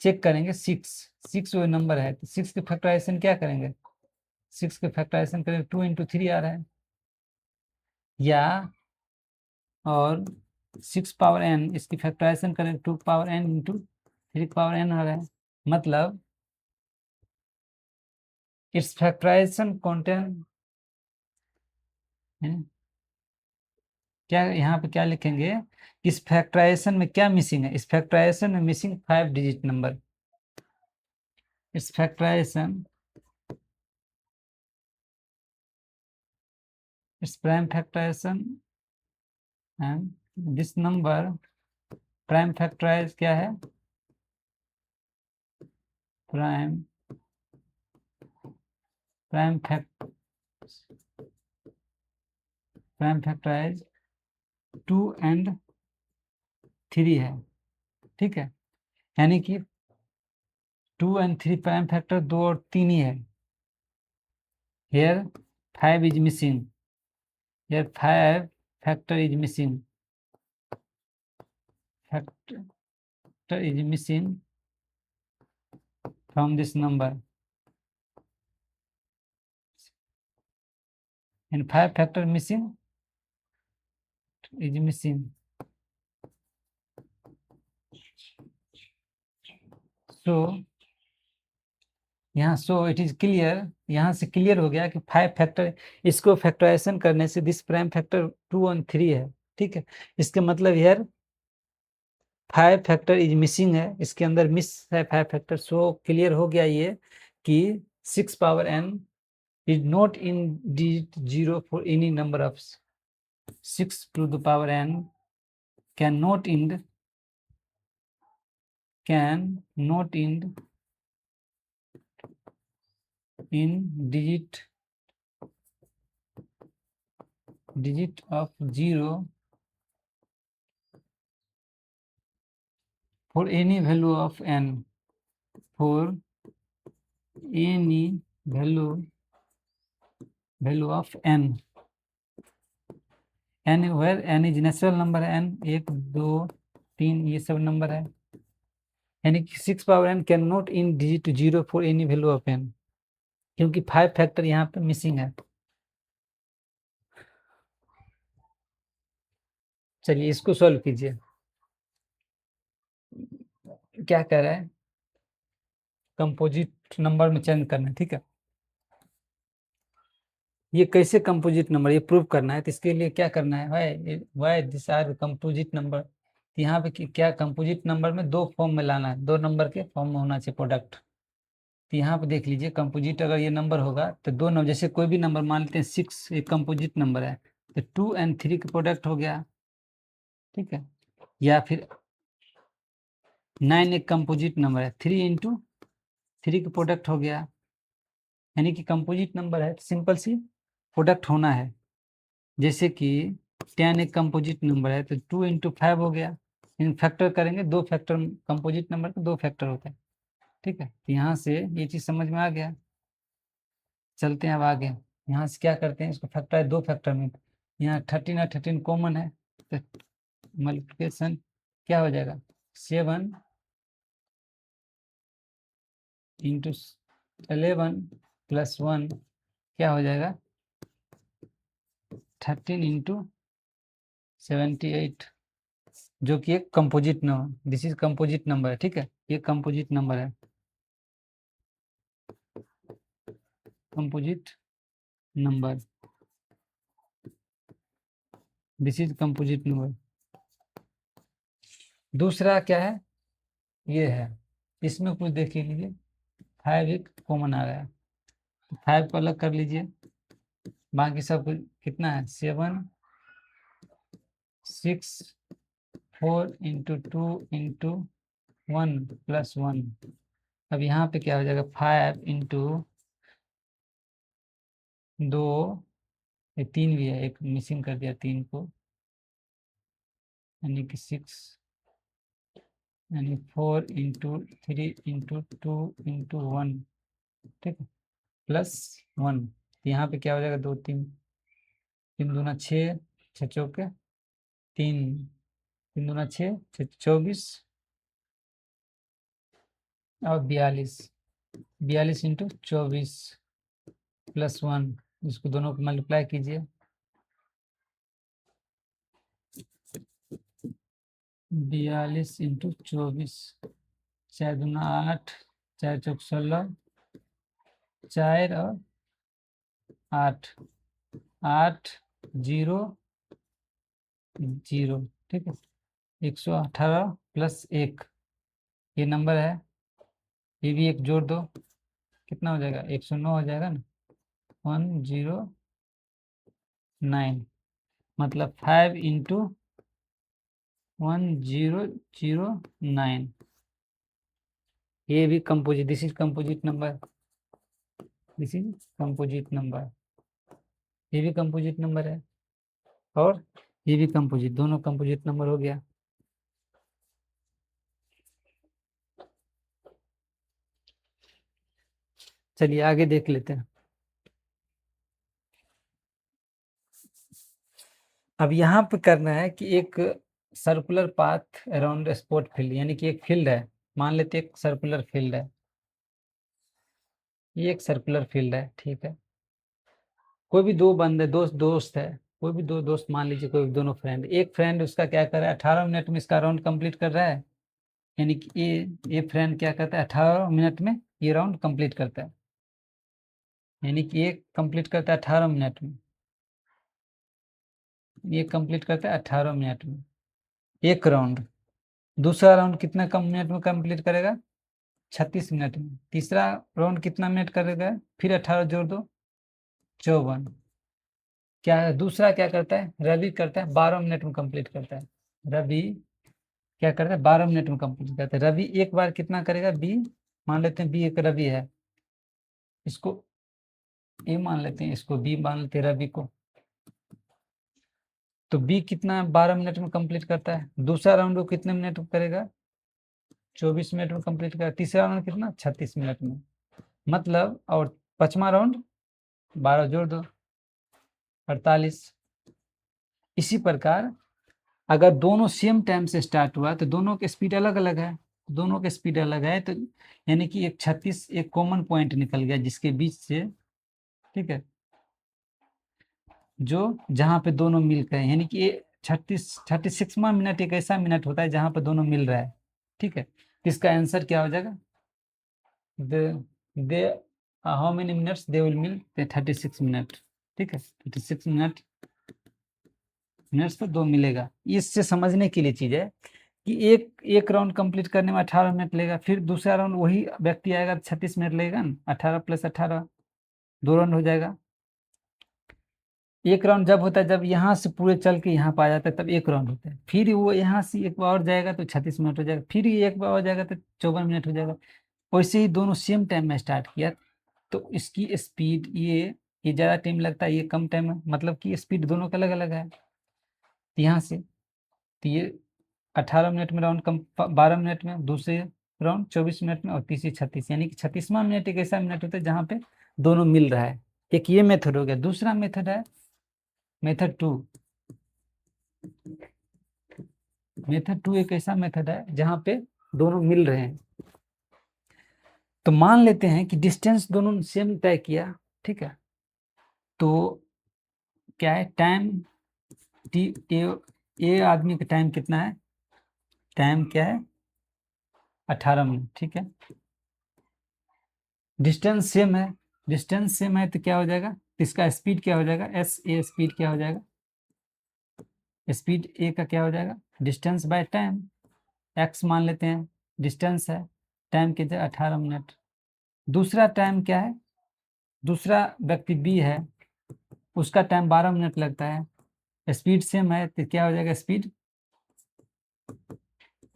A: चेक करेंगे 6 वो नंबर है, तो 6 के फैक्टराइजेशन क्या करेंगे, 6 के फैक्टराइजेशन करेंगे 2 इंटू 3 आ रहा है, या और 6 पावर n इसकी फैक्टराइजेशन करेंगे 2 power n into 3 power n आ रहा है। मतलब इट्स फैक्टराइजेशन कंटेंट क्या, यहाँ पे क्या लिखेंगे, इस फैक्टराइजेशन में क्या मिसिंग है, इस फैक्टराइजेशन में मिसिंग 5 डिजिट नंबर। इस फैक्टराइजेशन इस prime factorization and this number prime factorize क्या है, प्राइम प्राइम फैक्टराइज 2 एंड 3 है। ठीक है, यानी कि 2 एंड 3 प्राइम फैक्टर 2 और 3 ही है। here 5 is missing, here 5 factor is missing, factor is missing from this number, and 5 factor missing is missing. So यहाँ सो इट इज क्लियर, यहाँ से क्लियर हो गया कि 5 फैक्टर, इसको फैक्टराइजेशन करने से दिस प्राइम फैक्टर 2 और 3 है। ठीक है, इसके मतलब यार 5 फैक्टर इज मिसिंग है, इसके अंदर मिस है 5 फैक्टर। सो क्लियर हो गया ये कि 6 power n is not in digit 0 for any number of 6 to the power n cannot in digit of 0 for any value of n, for any value of n where n is natural number है, n 1 2 3 ये सब number है, यानी कि 6 power n can not in digit 0 for any value of n, क्योंकि 5 factor यहाँ पे missing है। चलिए इसको सॉल्व कीजिए। क्या कह रहा है, कंपोजिट नंबर में चेंज करना है। ठीक है, ये कैसे कंपोजिट नंबर, ये प्रूव करना है, तो इसके लिए क्या करना है, why this are composite number. यहाँ पे क्या कंपोजिट नंबर में 2 फॉर्म में लाना है, 2 नंबर के फॉर्म में होना चाहिए प्रोडक्ट। तो यहाँ पे देख लीजिए, कंपोजिट अगर ये नंबर होगा तो 2 नंबर, जैसे कोई भी नंबर मान लेते हैं 6 एक कंपोजिट नंबर है, तो 2 एंड 3 का प्रोडक्ट हो गया। ठीक है, या फिर 9 एक कंपोजिट नंबर है, 3 इंटू 3 का प्रोडक्ट हो गया, यानी कि कंपोजिट नंबर है, सिंपल सी प्रोडक्ट होना है। जैसे कि 10 एक कंपोजिट नंबर है तो 2 इंटू 5 हो गया, इन फैक्टर करेंगे, 2 फैक्टर कंपोजिट नंबर का 2 फैक्टर होता है। ठीक है, तो यहाँ से ये चीज समझ में आ गया। चलते हैं अब आगे, यहाँ से क्या करते हैं, इसको फैक्टर 2 फैक्टर में, यहाँ 13 और 13 कॉमन है, तो मल्टीप्लिकेशन क्या हो जाएगा, 7 इंटू 11 प्लस 1 क्या हो जाएगा 13 इंटू 78, जो कि एक composite number, this is composite number है, ठीक है, ये कंपोजिट नंबर है, composite number, this is composite number. दूसरा क्या है, ये है, इसमें कुछ देख लीजिए, 5 एक कॉमन आ रहा है, 5 को अलग कर लीजिए, बाकी सब कितना है 7 6 4 इंटू 2 इंटू 1 प्लस 1। अब यहाँ पे क्या हो जाएगा 5 इंटू 2, ये 3 भी है, एक मिसिंग कर दिया 3 को, यानी कि 6, यानी 4 इंटू 3 इंटू 2 इंटू 1, ठीक है, प्लस 1। यहाँ पे क्या हो जाएगा 2 3 3 दूना 6, 6 चौके 3, 3 दूना 6, 6 24 और 42, 42 इंटू 24 प्लस 1, इसको दोनों को मल्टीप्लाई कीजिए, 42 इंटू 24, 4 दूना 8, 4 चौक 16, 4 और 8, 8 0 0, ठीक है, 118 प्लस 1, ये नंबर है, ये भी एक जोड़ दो, कितना हो जाएगा 109 हो जाएगा ना, 109, मतलब 5 इंटू 1009, ये भी composite, this is composite number, this is composite number, ये भी कंपोजिट नंबर है और ये भी कंपोजिट, दोनों कंपोजिट नंबर हो गया। चलिए आगे देख लेते हैं। अब यहाँ पे करना है कि एक circular path around sport field, यानी कि एक फील्ड है, मान लेते एक सर्कुलर फील्ड है, ये एक सर्कुलर फील्ड है, ठीक है, कोई भी दो बंदे दोस्त है, कोई भी दो दोस्त मान लीजिए, कोई भी दोनों फ्रेंड, एक फ्रेंड उसका क्या कर रहा है 18 मिनट में इसका राउंड कंप्लीट कर रहा है, यानी कि ये फ्रेंड क्या करता है 18 मिनट में ये राउंड कंप्लीट करता है, यानी कि ये कंप्लीट करता है 18 मिनट में, ये कंप्लीट करता है 18 मिनट में एक राउंड, दूसरा राउंड कितना कम मिनट में कंप्लीट करेगा 36 मिनट में, तीसरा राउंड कितना मिनट करेगा, फिर 18 जोड़ दो 54, क्या है दूसरा क्या करता है रवि करता है 12 मिनट में कंप्लीट करता है, रवि क्या करता है 12 मिनट में कंप्लीट करता है, रवि एक बार कितना करेगा बी, मान लेते हैं बी एक रवि है, इसको ए मान लेते हैं, इसको बी मान लेते हैं रवि को, तो बी कितना 12 मिनट में कंप्लीट करता है, दूसरा राउंड वो कितने मिनट में करेगा 24 मिनट में कंप्लीट करेगा, तीसरा राउंड कितना 36 मिनट में, मतलब और पांचवा राउंड 12 जोड़ दो 48। इसी प्रकार अगर दोनों सेम टाइम से स्टार्ट हुआ तो दोनों के स्पीड अलग अलग है, दोनों के स्पीड अलग है, तो यानी कि एक 36 एक कॉमन पॉइंट निकल गया जिसके बीच से, ठीक है, जो जहाँ पे दोनों मिल गए, यानी कि ये 36वां मिनट एक ऐसा मिनट होता है जहाँ पे दोनों मिल रहा है, ठीक है, इसका आंसर क्या हो जाएगा, they how many minutes they will meet 36 minute, ठीक है, 36 मिनट्स पर दो मिलेगा। इससे समझने के लिए चीज है कि एक राउंड कंप्लीट करने में 18 मिनट लगेगा, फिर दूसरा राउंड वही व्यक्ति आएगा 36 मिनट लगेगा ना, 18 प्लस 18 दो राउंड हो जाएगा। एक राउंड जब होता है जब यहाँ से पूरे चल के यहाँ पर आ जाता है तब एक राउंड होता है, फिर वो यहाँ से एक बार और जाएगा तो 36 मिनट हो जाएगा, फिर ये एक बार और जाएगा तो 54 मिनट हो जाएगा। वैसे ही दोनों सेम टाइम में स्टार्ट किया तो इसकी स्पीड ये ज़्यादा टाइम लगता है, ये कम टाइम में, मतलब कि स्पीड दोनों का अलग अलग है। यहाँ से तो ये 18 मिनट में राउंड कम, 12 मिनट में दूसरे राउंड 24 मिनट में और तीसरी 36, यानी कि 36वां मिनट एक ऐसा मिनट होता है जहाँ पे दोनों मिल रहा है। एक ये मेथड हो गया। दूसरा मेथड है मेथड 2। मेथड 2 एक ऐसा मेथड है जहाँ पे दोनों मिल रहे हैं। तो मान लेते हैं कि डिस्टेंस दोनों सेम तय किया, ठीक है, तो क्या है टाइम टी, ए आदमी का टाइम कितना है, टाइम क्या है 18 मिनट, ठीक है। डिस्टेंस सेम है, डिस्टेंस सेम है तो क्या हो जाएगा, तो इसका स्पीड क्या हो जाएगा, एस ए स्पीड क्या हो जाएगा, स्पीड ए का क्या हो जाएगा, डिस्टेंस बाय टाइम, एक्स मान लेते हैं डिस्टेंस है, टाइम कितना 18 मिनट। दूसरा टाइम क्या है, दूसरा व्यक्ति बी है, उसका टाइम 12 मिनट लगता है, स्पीड सेम है तो क्या हो जाएगा, स्पीड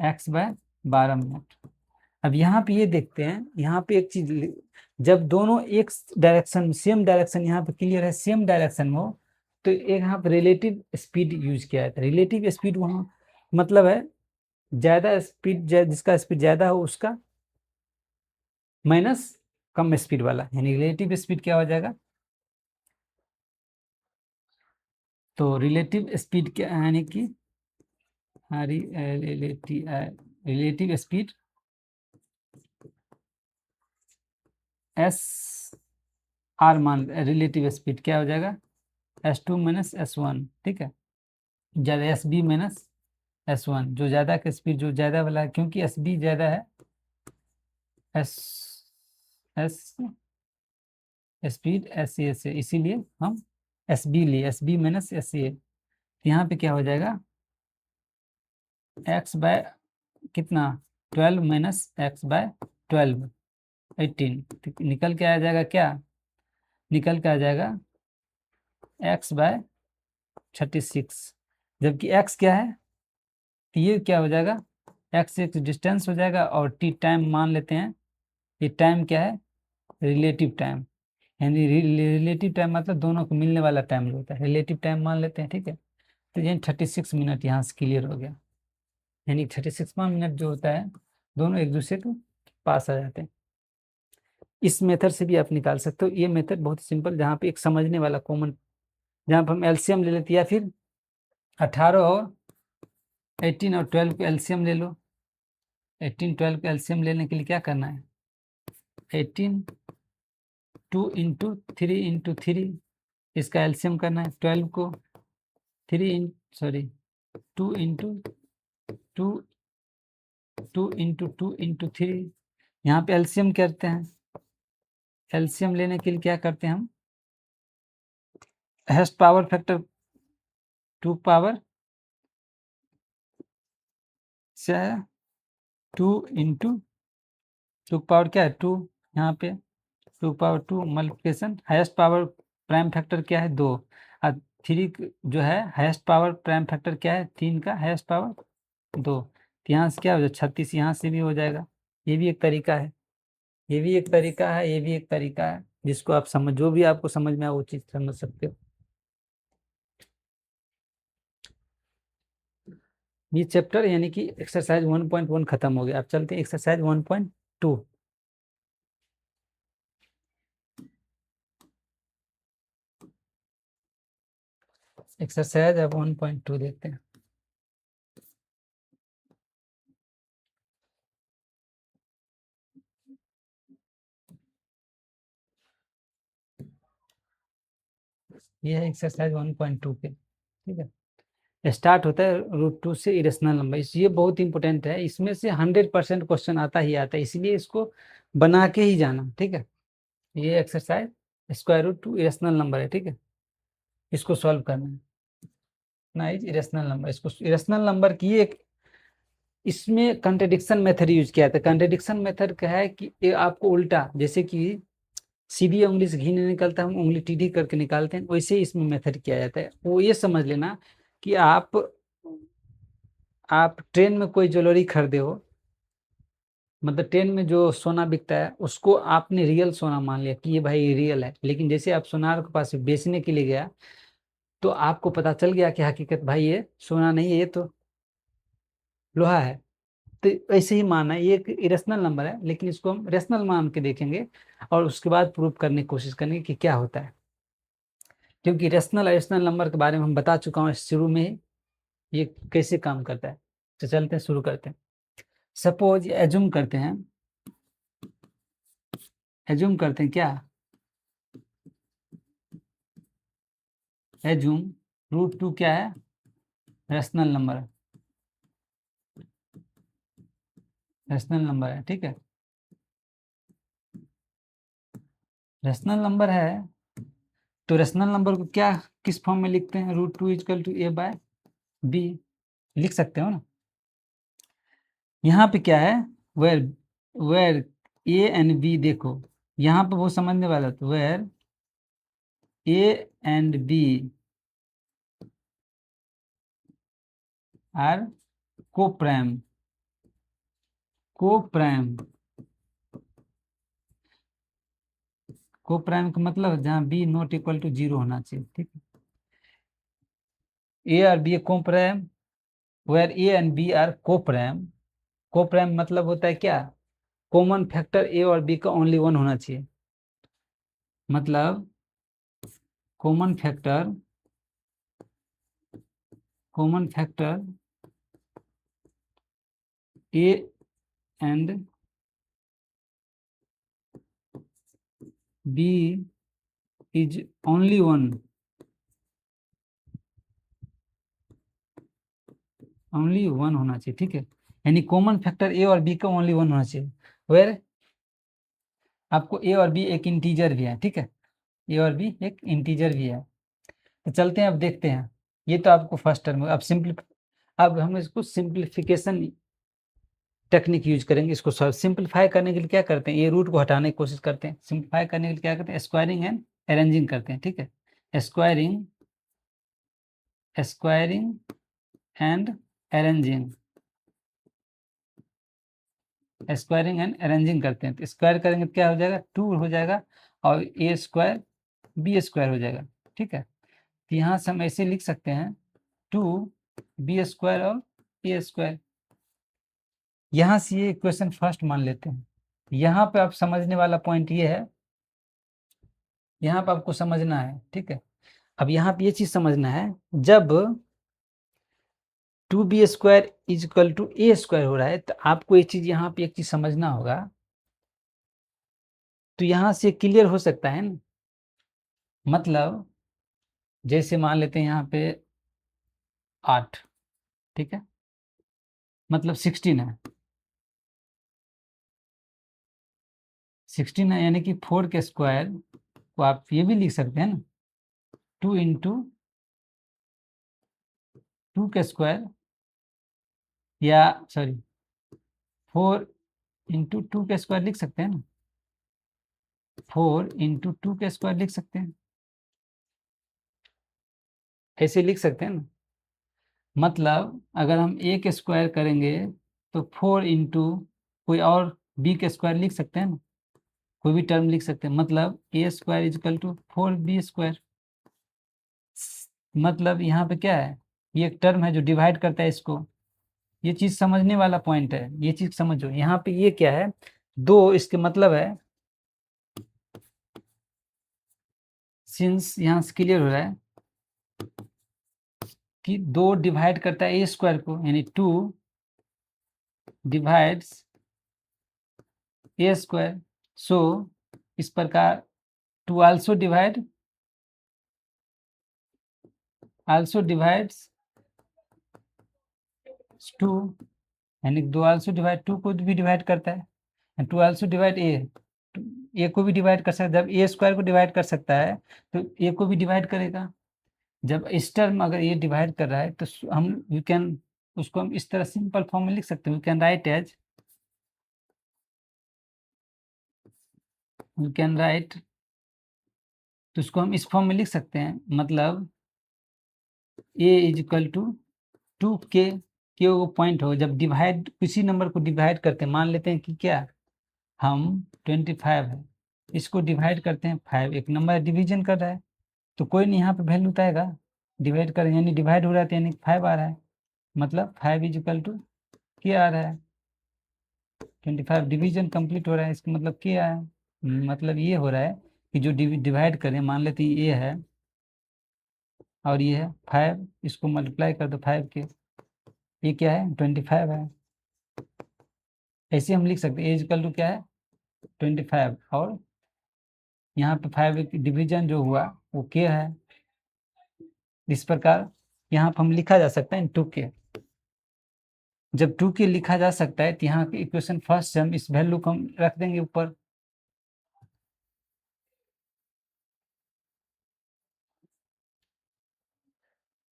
A: एक्स बाय 12 मिनट। अब यहाँ पे ये देखते हैं, यहाँ पे एक चीज, जब दोनों एक डायरेक्शन सेम डायरेक्शन, यहाँ पे क्लियर है सेम डायरेक्शन में हो, तो एक यहाँ पे रिलेटिव स्पीड यूज किया जाता है। रिलेटिव स्पीड वहाँ मतलब है ज्यादा स्पीड, जिसका स्पीड ज्यादा हो उसका माइनस कम स्पीड वाला, यानी रिलेटिव स्पीड क्या हो जाएगा, तो रिलेटिव स्पीड क्या यानी कि रिलेटिव स्पीड एस आर मान, रिलेटिव स्पीड क्या हो जाएगा S2 माइनस S1, ठीक है, ज्यादा SB माइनस S1, जो ज्यादा का स्पीड जो ज्यादा वाला है, क्योंकि SB ज्यादा है, एस एस स्पीड SA से, इसीलिए हम SB लिए, SB माइनस SA। यहाँ पे क्या हो जाएगा x बाय कितना 12 माइनस एक्स बाय 12 18, निकल के आ जाएगा क्या, निकल के आ जाएगा x बाय 36, जबकि x क्या है, तो ये क्या हो जाएगा, x एक डिस्टेंस हो जाएगा और t टाइम मान लेते हैं, ये टाइम क्या है रिलेटिव टाइम, यानी रिलेटिव टाइम मतलब दोनों को मिलने वाला टाइम जो होता है रिलेटिव टाइम मान लेते हैं, ठीक है। तो यानी 36 मिनट यहाँ से क्लियर हो गया, यानी 36वां मिनट जो होता है दोनों एक दूसरे को पास आ जाते हैं। इस मेथड से भी आप निकाल सकते हो, ये मेथड बहुत सिंपल, जहाँ पे एक समझने वाला कॉमन, जहाँ पर हम एलसीएम ले लेते हैं, या फिर 18 और 18 और 12 को एलसीएम ले लो। 18 12 को एलसीएम लेने के लिए क्या करना है, 18 2 × 3 × 3, इसका एलसीएम करना है, 12 को 2 × 3, यहाँ पे एलसीएम करते हैं, एलसीएम लेने के लिए क्या करते हैं हम, हाईएस्ट पावर फैक्टर 2 पावर से 2 पावर क्या है 2, यहाँ पे 2 power 2 multiplication, highest power prime factor क्या है 2, और 3 जो है हाईएस्ट पावर प्राइम फैक्टर क्या है 3 का हाईएस्ट पावर 2, तो यहाँ से क्या हो जाएगा 36, यहाँ से भी हो जाएगा। ये भी एक तरीका है, ये भी एक तरीका है, ये भी एक तरीका है, जिसको आप समझ, जो भी आपको समझ में आए वो चीज़ समझ सकते हो। ये चैप्टर यानी कि एक्सरसाइज 1.1 खत्म हो गया। अब चलते हैं एक्सरसाइज 1.2। एक्सरसाइज अब 1.2 देखते हैं। ये है एक्सरसाइज 1.2 के, ठीक है। स्टार्ट होता है √2 से इरेशनल नंबर, ये बहुत इंपॉर्टेंट है, इसमें से 100% क्वेश्चन आता ही आता है, इसलिए इसको बना के ही जाना, ठीक है। ये एक्सरसाइज √2 इरेशनल नंबर है, ठीक है, इसको सॉल्व करना है ना, इरेशनल नंबर, इसको इरेशनल नंबर की एक, इसमें कंट्रडिक्शन मेथड यूज किया था। कंट्रडिक्शन मेथड क्या है कि ये आपको उल्टा, जैसे कि सीधी उंगली से घी नहीं निकलता, हम उंगली टीढ़ी करके निकालते हैं, वैसे ही इसमें मेथड किया जाता है। वो ये समझ लेना कि आप ट्रेन में कोई ज्वेलरी खरीदे हो, मतलब ट्रेन में जो सोना बिकता है उसको आपने रियल सोना मान लिया कि ये भाई रियल है, लेकिन जैसे आप सोनार के पास बेचने के लिए गया तो आपको पता चल गया कि हकीकत भाई ये सोना नहीं है, ये तो लोहा है। तो ऐसे ही मानना है, ये एक इरेशनल नंबर है, लेकिन इसको हम रेशनल मान के देखेंगे और उसके बाद प्रूव करने की कोशिश करेंगे कि क्या होता है, क्योंकि रेशनल रेशनल नंबर के बारे में हम बता चुका हूँ शुरू में ही, ये कैसे काम करता है। तो चलते हैं शुरू करते हैं। सपोज एज्यूम करते हैं एज्यूम करते हैं क्या, एज्यूम √2 क्या है, रैशनल नंबर, रैशनल नंबर है, ठीक है, रैशनल नंबर है। तो रैशनल नंबर को क्या किस फॉर्म में लिखते हैं, √2 इक्वल टू a/b, लिख सकते हो ना। यहाँ पे क्या है, where where a and b, देखो यहाँ पे वो समझने वाला, तो where a and b are coprime, coprime, coprime का मतलब जहाँ बी नॉट इक्वल टू 0 होना चाहिए, ठीक है। ए और b coprime, where a and b are coprime, coprime मतलब होता है क्या, कॉमन फैक्टर ए और बी का ओनली 1 होना चाहिए, मतलब common factor, common factor a and b is only 1, only 1 होना चाहिए, ठीक है। यानी कॉमन फैक्टर ए और बी का ओनली 1 होना चाहिए, वेर आपको ए और बी एक इंटीजर भी है, ठीक है, ए और बी एक इंटीजर भी है। तो चलते हैं, अब देखते हैं, ये तो आपको फर्स्ट टर्म, अब हम इसको सिंप्लीफिकेशन टेक्निक यूज करेंगे, इसको सिंप्लीफाई करने के लिए क्या करते हैं, ये रूट को हटाने की कोशिश करते हैं, सिंप्लीफाई करने के लिए क्या करते हैं, स्क्वायरिंग एंड अरेंजिंग करते हैं, ठीक है, squaring, squaring and arranging, squaring and arranging करते हैं, तो स्क्वायर करेंगे तो क्या हो जाएगा, 2 हो जाएगा, और ए स्क्वायर बी स्क्वायर हो जाएगा, ठीक है। तो यहाँ से हम ऐसे लिख सकते हैं 2b स्क्वायर और ए स्क्वायर, यहाँ से ये इक्वेशन फर्स्ट मान लेते हैं। यहाँ पे आप समझने वाला पॉइंट ये है, यहाँ पे आपको समझना है, ठीक है। अब यहाँ पे ये चीज समझना है, जब 2b square is equal to a square हो रहा है, तो आपको ये चीज यहाँ पे एक चीज समझना होगा, तो यहाँ से क्लियर हो सकता है ना, मतलब जैसे मान लेते हैं यहाँ पे 8, ठीक है, मतलब 16 है, 16 है, यानी कि 4 के स्क्वायर को आप ये भी लिख सकते हैं ना, 2 इंटू 2 के स्क्वायर, या सॉरी 4 इंटू 2 के स्क्वायर लिख सकते हैं ना, 4 इंटू 2 के स्क्वायर लिख सकते हैं, ऐसे लिख सकते हैं ना। मतलब अगर हम ए के स्क्वायर करेंगे तो 4 इंटू कोई और बी के स्क्वायर लिख सकते हैं ना, कोई भी टर्म लिख सकते हैं, मतलब a square equal to 4b square, मतलब यहाँ पे क्या है, ये एक टर्म है जो डिवाइड करता है इसको, ये चीज समझने वाला पॉइंट है, ये चीज समझो, यहाँ पे ये क्या है, 2, इसके मतलब है, सिंस यहाँ से क्लियर हो रहा है कि 2 डिवाइड करता है ए स्क्वायर को, यानी 2 डिवाइड्स ए स्क्वायर, सो इस प्रकार 2 आल्सो डिवाइड्स 2, यानी 2 आल्सो डिवाइड 2 को भी डिवाइड करता है, 2 आल्सो डिवाइड ए को भी डिवाइड कर सकता है, जब ए स्क्वायर को डिवाइड कर सकता है तो ए को भी डिवाइड करेगा, जब इस टर्म अगर ये डिवाइड कर रहा है तो हम यू कैन, उसको हम इस तरह सिंपल फॉर्म में लिख सकते हैं, यू कैन राइट, तो उसको हम इस फॉर्म में लिख सकते हैं, मतलब ए इज इक्वल टू 2 के वो पॉइंट हो, जब डिवाइड किसी नंबर को डिवाइड करते हैं, मान लेते हैं कि क्या, हम 25 है, इसको डिवाइड करते हैं 5, एक नंबर डिवीजन कर रहा है, तो कोई नहीं यहाँ पे वैल्यू उठाएगा, डिवाइड कर यानी डिवाइड हो रहा है, तो यानी 5 आ रहा है, मतलब 5 इज इक्वल टू क्या आ रहा है, 25 डिवीजन कंप्लीट हो रहा है, इसका मतलब क्या है, मतलब ये हो रहा है कि जो डिवाइड करें, मान लेते हैं ये है और ये है 5, इसको मल्टीप्लाई कर दो 5 के, ये क्या है 25 है, ऐसे हम लिख सकते हैं ए इक्वल टू क्या है 25 और यहाँ पे 5 डिवीजन जो हुआ वो के है। इस प्रकार यहाँ पर हम लिखा जा सकता है 2k। जब 2k लिखा जा सकता है तो यहाँ की इक्वेशन फर्स्ट से हम इस वैल्यू को हम रख देंगे ऊपर।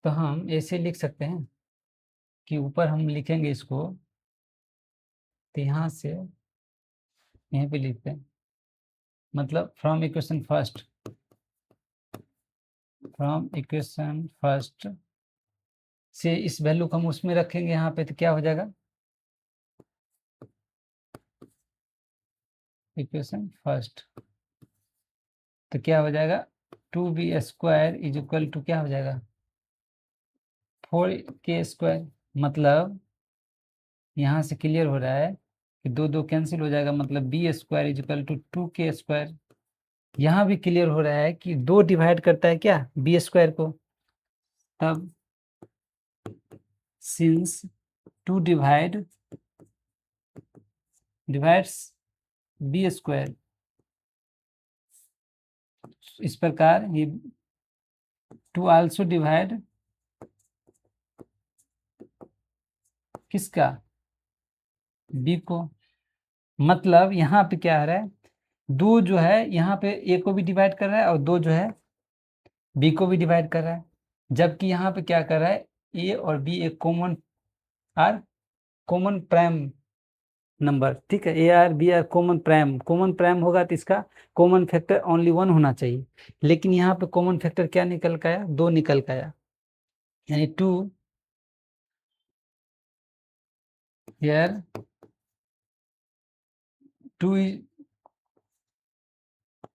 A: तो हम ऐसे लिख सकते हैं कि ऊपर हम लिखेंगे इसको, तो यहाँ से यहीं पे लिखते हैं, मतलब फ्रॉम इक्वेशन फर्स्ट से इस वैल्यू को हम उसमें रखेंगे यहाँ पे, तो क्या हो जाएगा, इक्वेशन फर्स्ट, तो क्या हो जाएगा 2b² इज इक्वल टू क्या हो जाएगा 4k²। मतलब यहाँ से क्लियर हो रहा है कि दो दो कैंसिल हो जाएगा, मतलब b² is equal to 2k²। यहाँ भी क्लियर हो रहा है कि 2 डिवाइड करता है क्या b² को, तब सिंस 2 डिवाइड्स b², इस प्रकार ये 2 आल्सो डिवाइड किसका, b को। मतलब यहाँ पे क्या आ रहा है, 2 जो है यहाँ पे a को भी डिवाइड कर रहा है और 2 जो है b को भी डिवाइड कर रहा है, जबकि यहाँ पे क्या कर रहा है, a और b एक कॉमन प्राइम नंबर, ठीक है, ए आर बी आर कॉमन प्राइम होगा तो इसका कॉमन फैक्टर ओनली 1 होना चाहिए, लेकिन यहाँ पे कॉमन फैक्टर क्या निकल के आया, 2 निकल के आया, यानी 2 here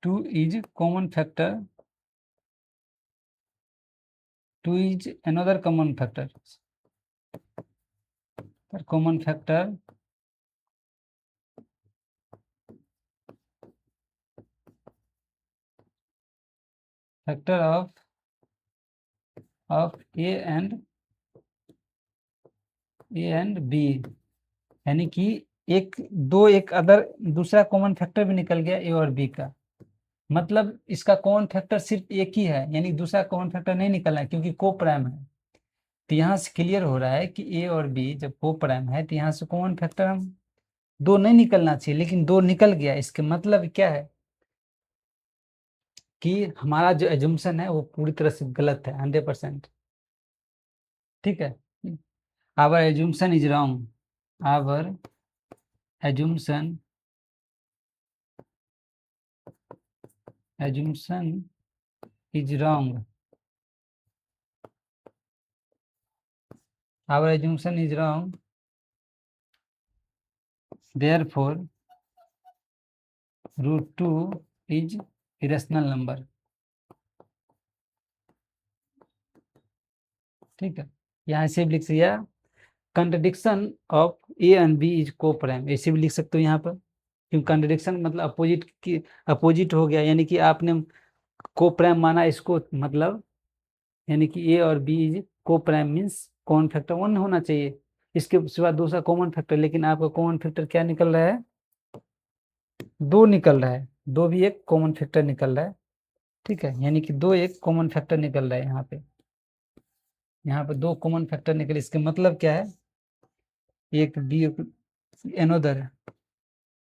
A: 2 is common factor, 2 is another common factor, common factor of a and b, यानी कि एक अदर दूसरा कॉमन फैक्टर भी निकल गया ए और बी का, मतलब इसका कॉमन फैक्टर सिर्फ एक ही है, यानी दूसरा कॉमन फैक्टर नहीं निकलना है क्योंकि को प्राइम है। तो यहाँ से क्लियर हो रहा है कि ए और बी जब को प्राइम है तो यहाँ से कॉमन फैक्टर हम 2 नहीं निकलना चाहिए, लेकिन 2 निकल गया, इसके मतलब क्या है कि हमारा जो एजम्पशन है वो पूरी तरह से गलत है, 100%। ठीक है, our assumption is wrong, our assumption is wrong, our assumption is wrong, therefore √2 is irrational number. ठीक है, यहाँ से भी लिख दिया contradiction of a and b is coprime, ऐसे भी लिख सकते हो यहाँ पर, क्योंकि कंट्रडिक्शन मतलब अपोजिट हो गया, यानी कि आपने को प्राइम माना इसको, मतलब यानी कि ए और बी इज को प्राइम मीन्स कॉमन फैक्टर 1 होना चाहिए, इसके सिवा दूसरा कॉमन फैक्टर, लेकिन आपका कॉमन फैक्टर क्या निकल रहा है, 2 निकल रहा है, 2 भी एक कॉमन फैक्टर निकल रहा है। ठीक है, यानी कि 2 एक कॉमन फैक्टर निकल रहा है यहाँ पे 2 कॉमन फैक्टर निकले, इसके मतलब क्या है, एक b another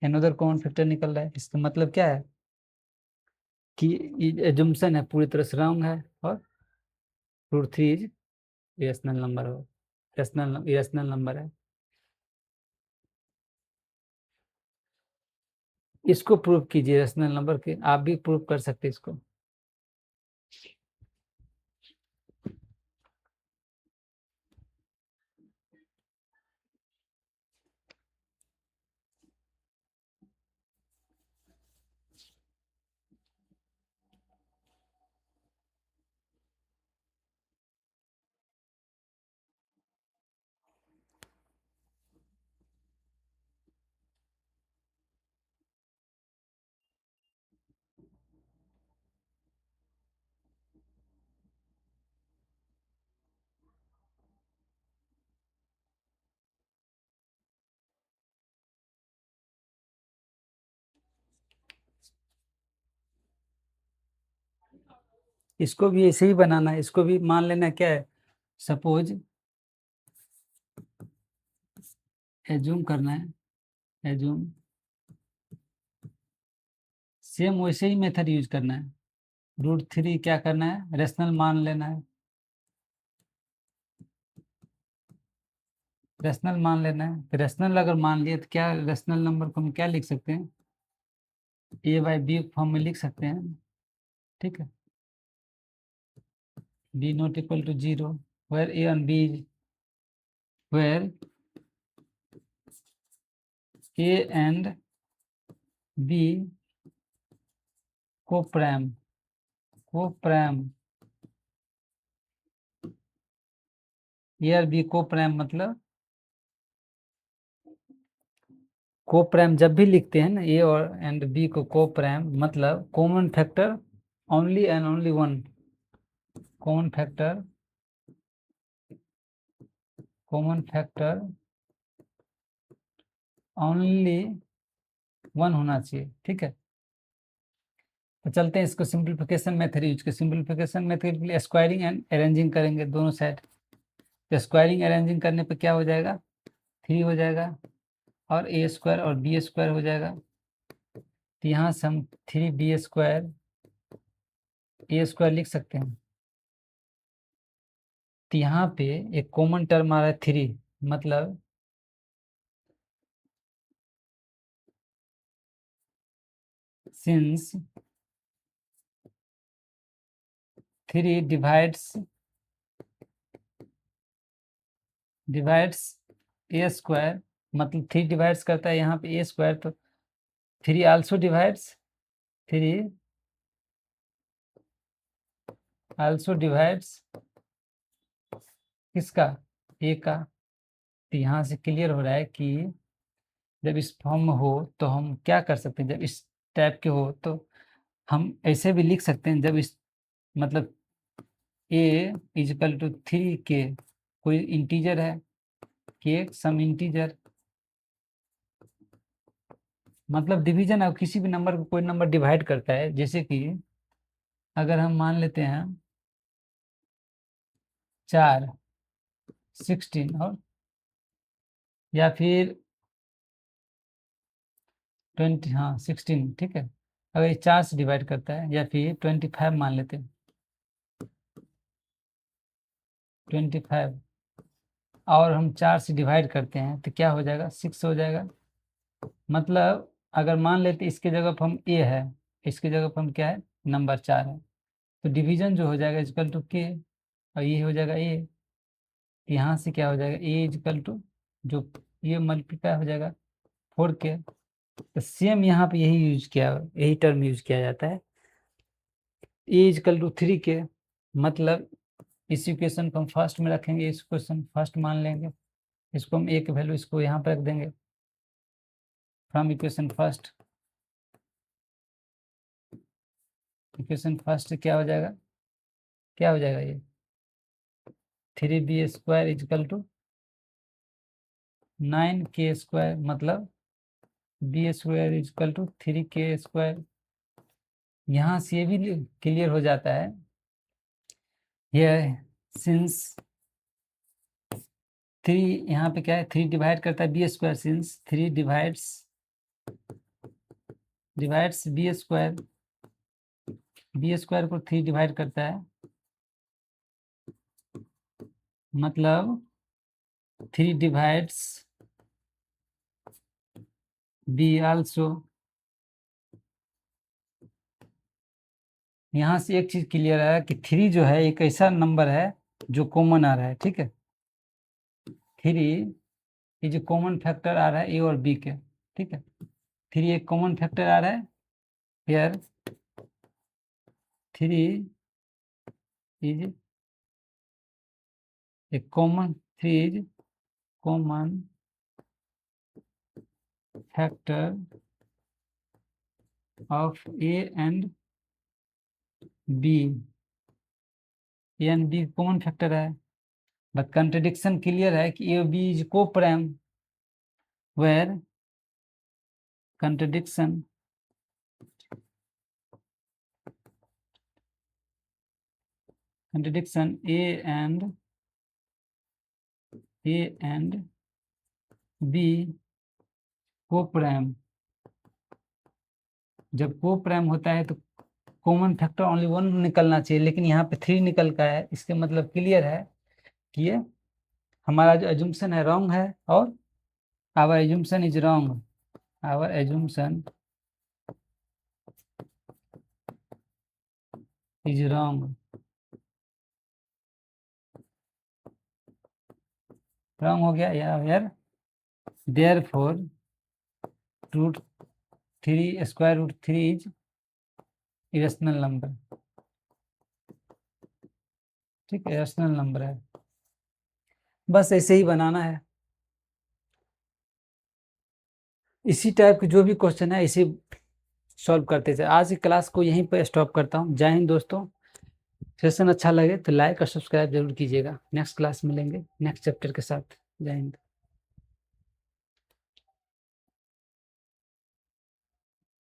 A: another common factor निकल रहा है, इसका मतलब क्या है कि एजम्पशन है पूरी तरह से रॉन्ग है, और √3 इज इरेशनल नंबर हो, इरेशनल नंबर है। इसको प्रूव कीजिए, रैशनल नंबर के आप भी प्रूव कर सकते हैं इसको। इसको भी ऐसे ही बनाना है, इसको भी मान लेना क्या है, सपोज एज्यूम करना है, एज्यूम सेम वैसे ही मेथड यूज करना है। √3 क्या करना है, रेशनल मान लेना है, रेशनल मान लेना है। तो रेशनल अगर मान लिए तो क्या रेशनल नंबर को हम क्या लिख सकते हैं, a/b फॉर्म में लिख सकते हैं, ठीक है। b not equal to 0 where a and b is where a and b co-prime, co-prime, a और b co-prime मतलब को-प्राइम जब भी लिखते हैं ना ए और एंड बी को को-प्राइम मतलब common factor only and only one, common factor, common factor only one होना चाहिए, ठीक है। तो चलते हैं इसको सिंप्लीफिकेशन मेथड यूज के, सिंप्लीफिकेशन मेथड के लिए स्क्वायरिंग एंड अरेंजिंग करेंगे दोनों साइड। तो स्क्वायरिंग अरेंजिंग करने पे क्या हो जाएगा, 3 हो जाएगा और a² और b² हो जाएगा। तो यहाँ से हम 3b² a² लिख सकते हैं। तो यहाँ पे एक कॉमन टर्म आ रहा है 3, मतलब सिंस 3 डिवाइड्स a², मतलब 3 डिवाइड्स करता है यहाँ पे a², तो 3 आल्सो डिवाइड्स, 3 आल्सो डिवाइड्स किसका, a का। तो यहाँ से क्लियर हो रहा है कि जब इस फॉर्म में हो तो हम क्या कर सकते हैं, जब इस टाइप के हो तो हम ऐसे भी लिख सकते हैं, जब इस मतलब a = 3 के कोई इंटीजर है, के सम इंटीजर, मतलब डिवीजन है, किसी भी नंबर को कोई नंबर डिवाइड करता है। जैसे कि अगर हम मान लेते हैं 4 16 और या फिर 20, हाँ 16, ठीक है। अगर ये 4 से डिवाइड करता है, या फिर 25 मान लेते हैं, 25 और हम 4 से डिवाइड करते हैं तो क्या हो जाएगा, 6 हो जाएगा। मतलब अगर मान लेते इसके जगह पर हम a है, इसके जगह पर हम क्या है, नंबर 4 है, तो डिवीजन जो हो जाएगा इक्वल टू k और ये हो जाएगा a। यहाँ से क्या हो जाएगा, a जो ये मल्टीप्लाई हो जाएगा 4k। तो सेम यहाँ पे यही यूज किया, यही टर्म यूज किया जाता है, a = 3k, मतलब इस इक्वेशन को हम फर्स्ट में रखेंगे, इस क्वेश्चन फर्स्ट मान लेंगे, इसको हम a की वैल्यू इसको यहाँ पर रख देंगे, from equation first, equation first क्या हो जाएगा, क्या हो जाएगा ये 3b² = 9k², मतलब b² = 3k²। यहाँ से ये भी क्लियर हो जाता है, यह सिंस 3 यहाँ पे क्या है, 3 डिवाइड करता है b², since 3 divides b², b² को 3 डिवाइड करता है, मतलब 3 डिवाइड्स b आल्सो। यहाँ से एक चीज क्लियर है कि 3 जो है एक ऐसा नंबर है जो कॉमन आ रहा है, ठीक है। 3 ये जो कॉमन फैक्टर आ रहा है a और b के, ठीक है। 3 एक कॉमन फैक्टर आ रहा है, here 3 is a common, 3 is common factor of a and b, a and b common factor है, बट कंट्रडिक्शन क्लियर है कि a और b is coprime, where contradiction contradiction a and b coprime. जब coprime होता है तो common factor only 1 निकलना चाहिए, लेकिन यहाँ पे 3 निकल का है। इसके मतलब क्लियर है कि ये हमारा जो एजुम्पशन है रॉन्ग है, और our assumption is wrong. Our assumption is wrong. Wrong हो गया यार। Therefore √3 square root 3 is irrational number. ठीक है, इरेशनल नंबर है। बस ऐसे ही बनाना है। इसी टाइप के जो भी क्वेश्चन है इसी सॉल्व करते थे। आज की क्लास को यहीं पर स्टॉप करता हूँ। जय हिंद दोस्तों। सेशन अच्छा लगे तो लाइक और सब्सक्राइब जरूर कीजिएगा। नेक्स्ट क्लास मिलेंगे नेक्स्ट चैप्टर के साथ। जय हिंद।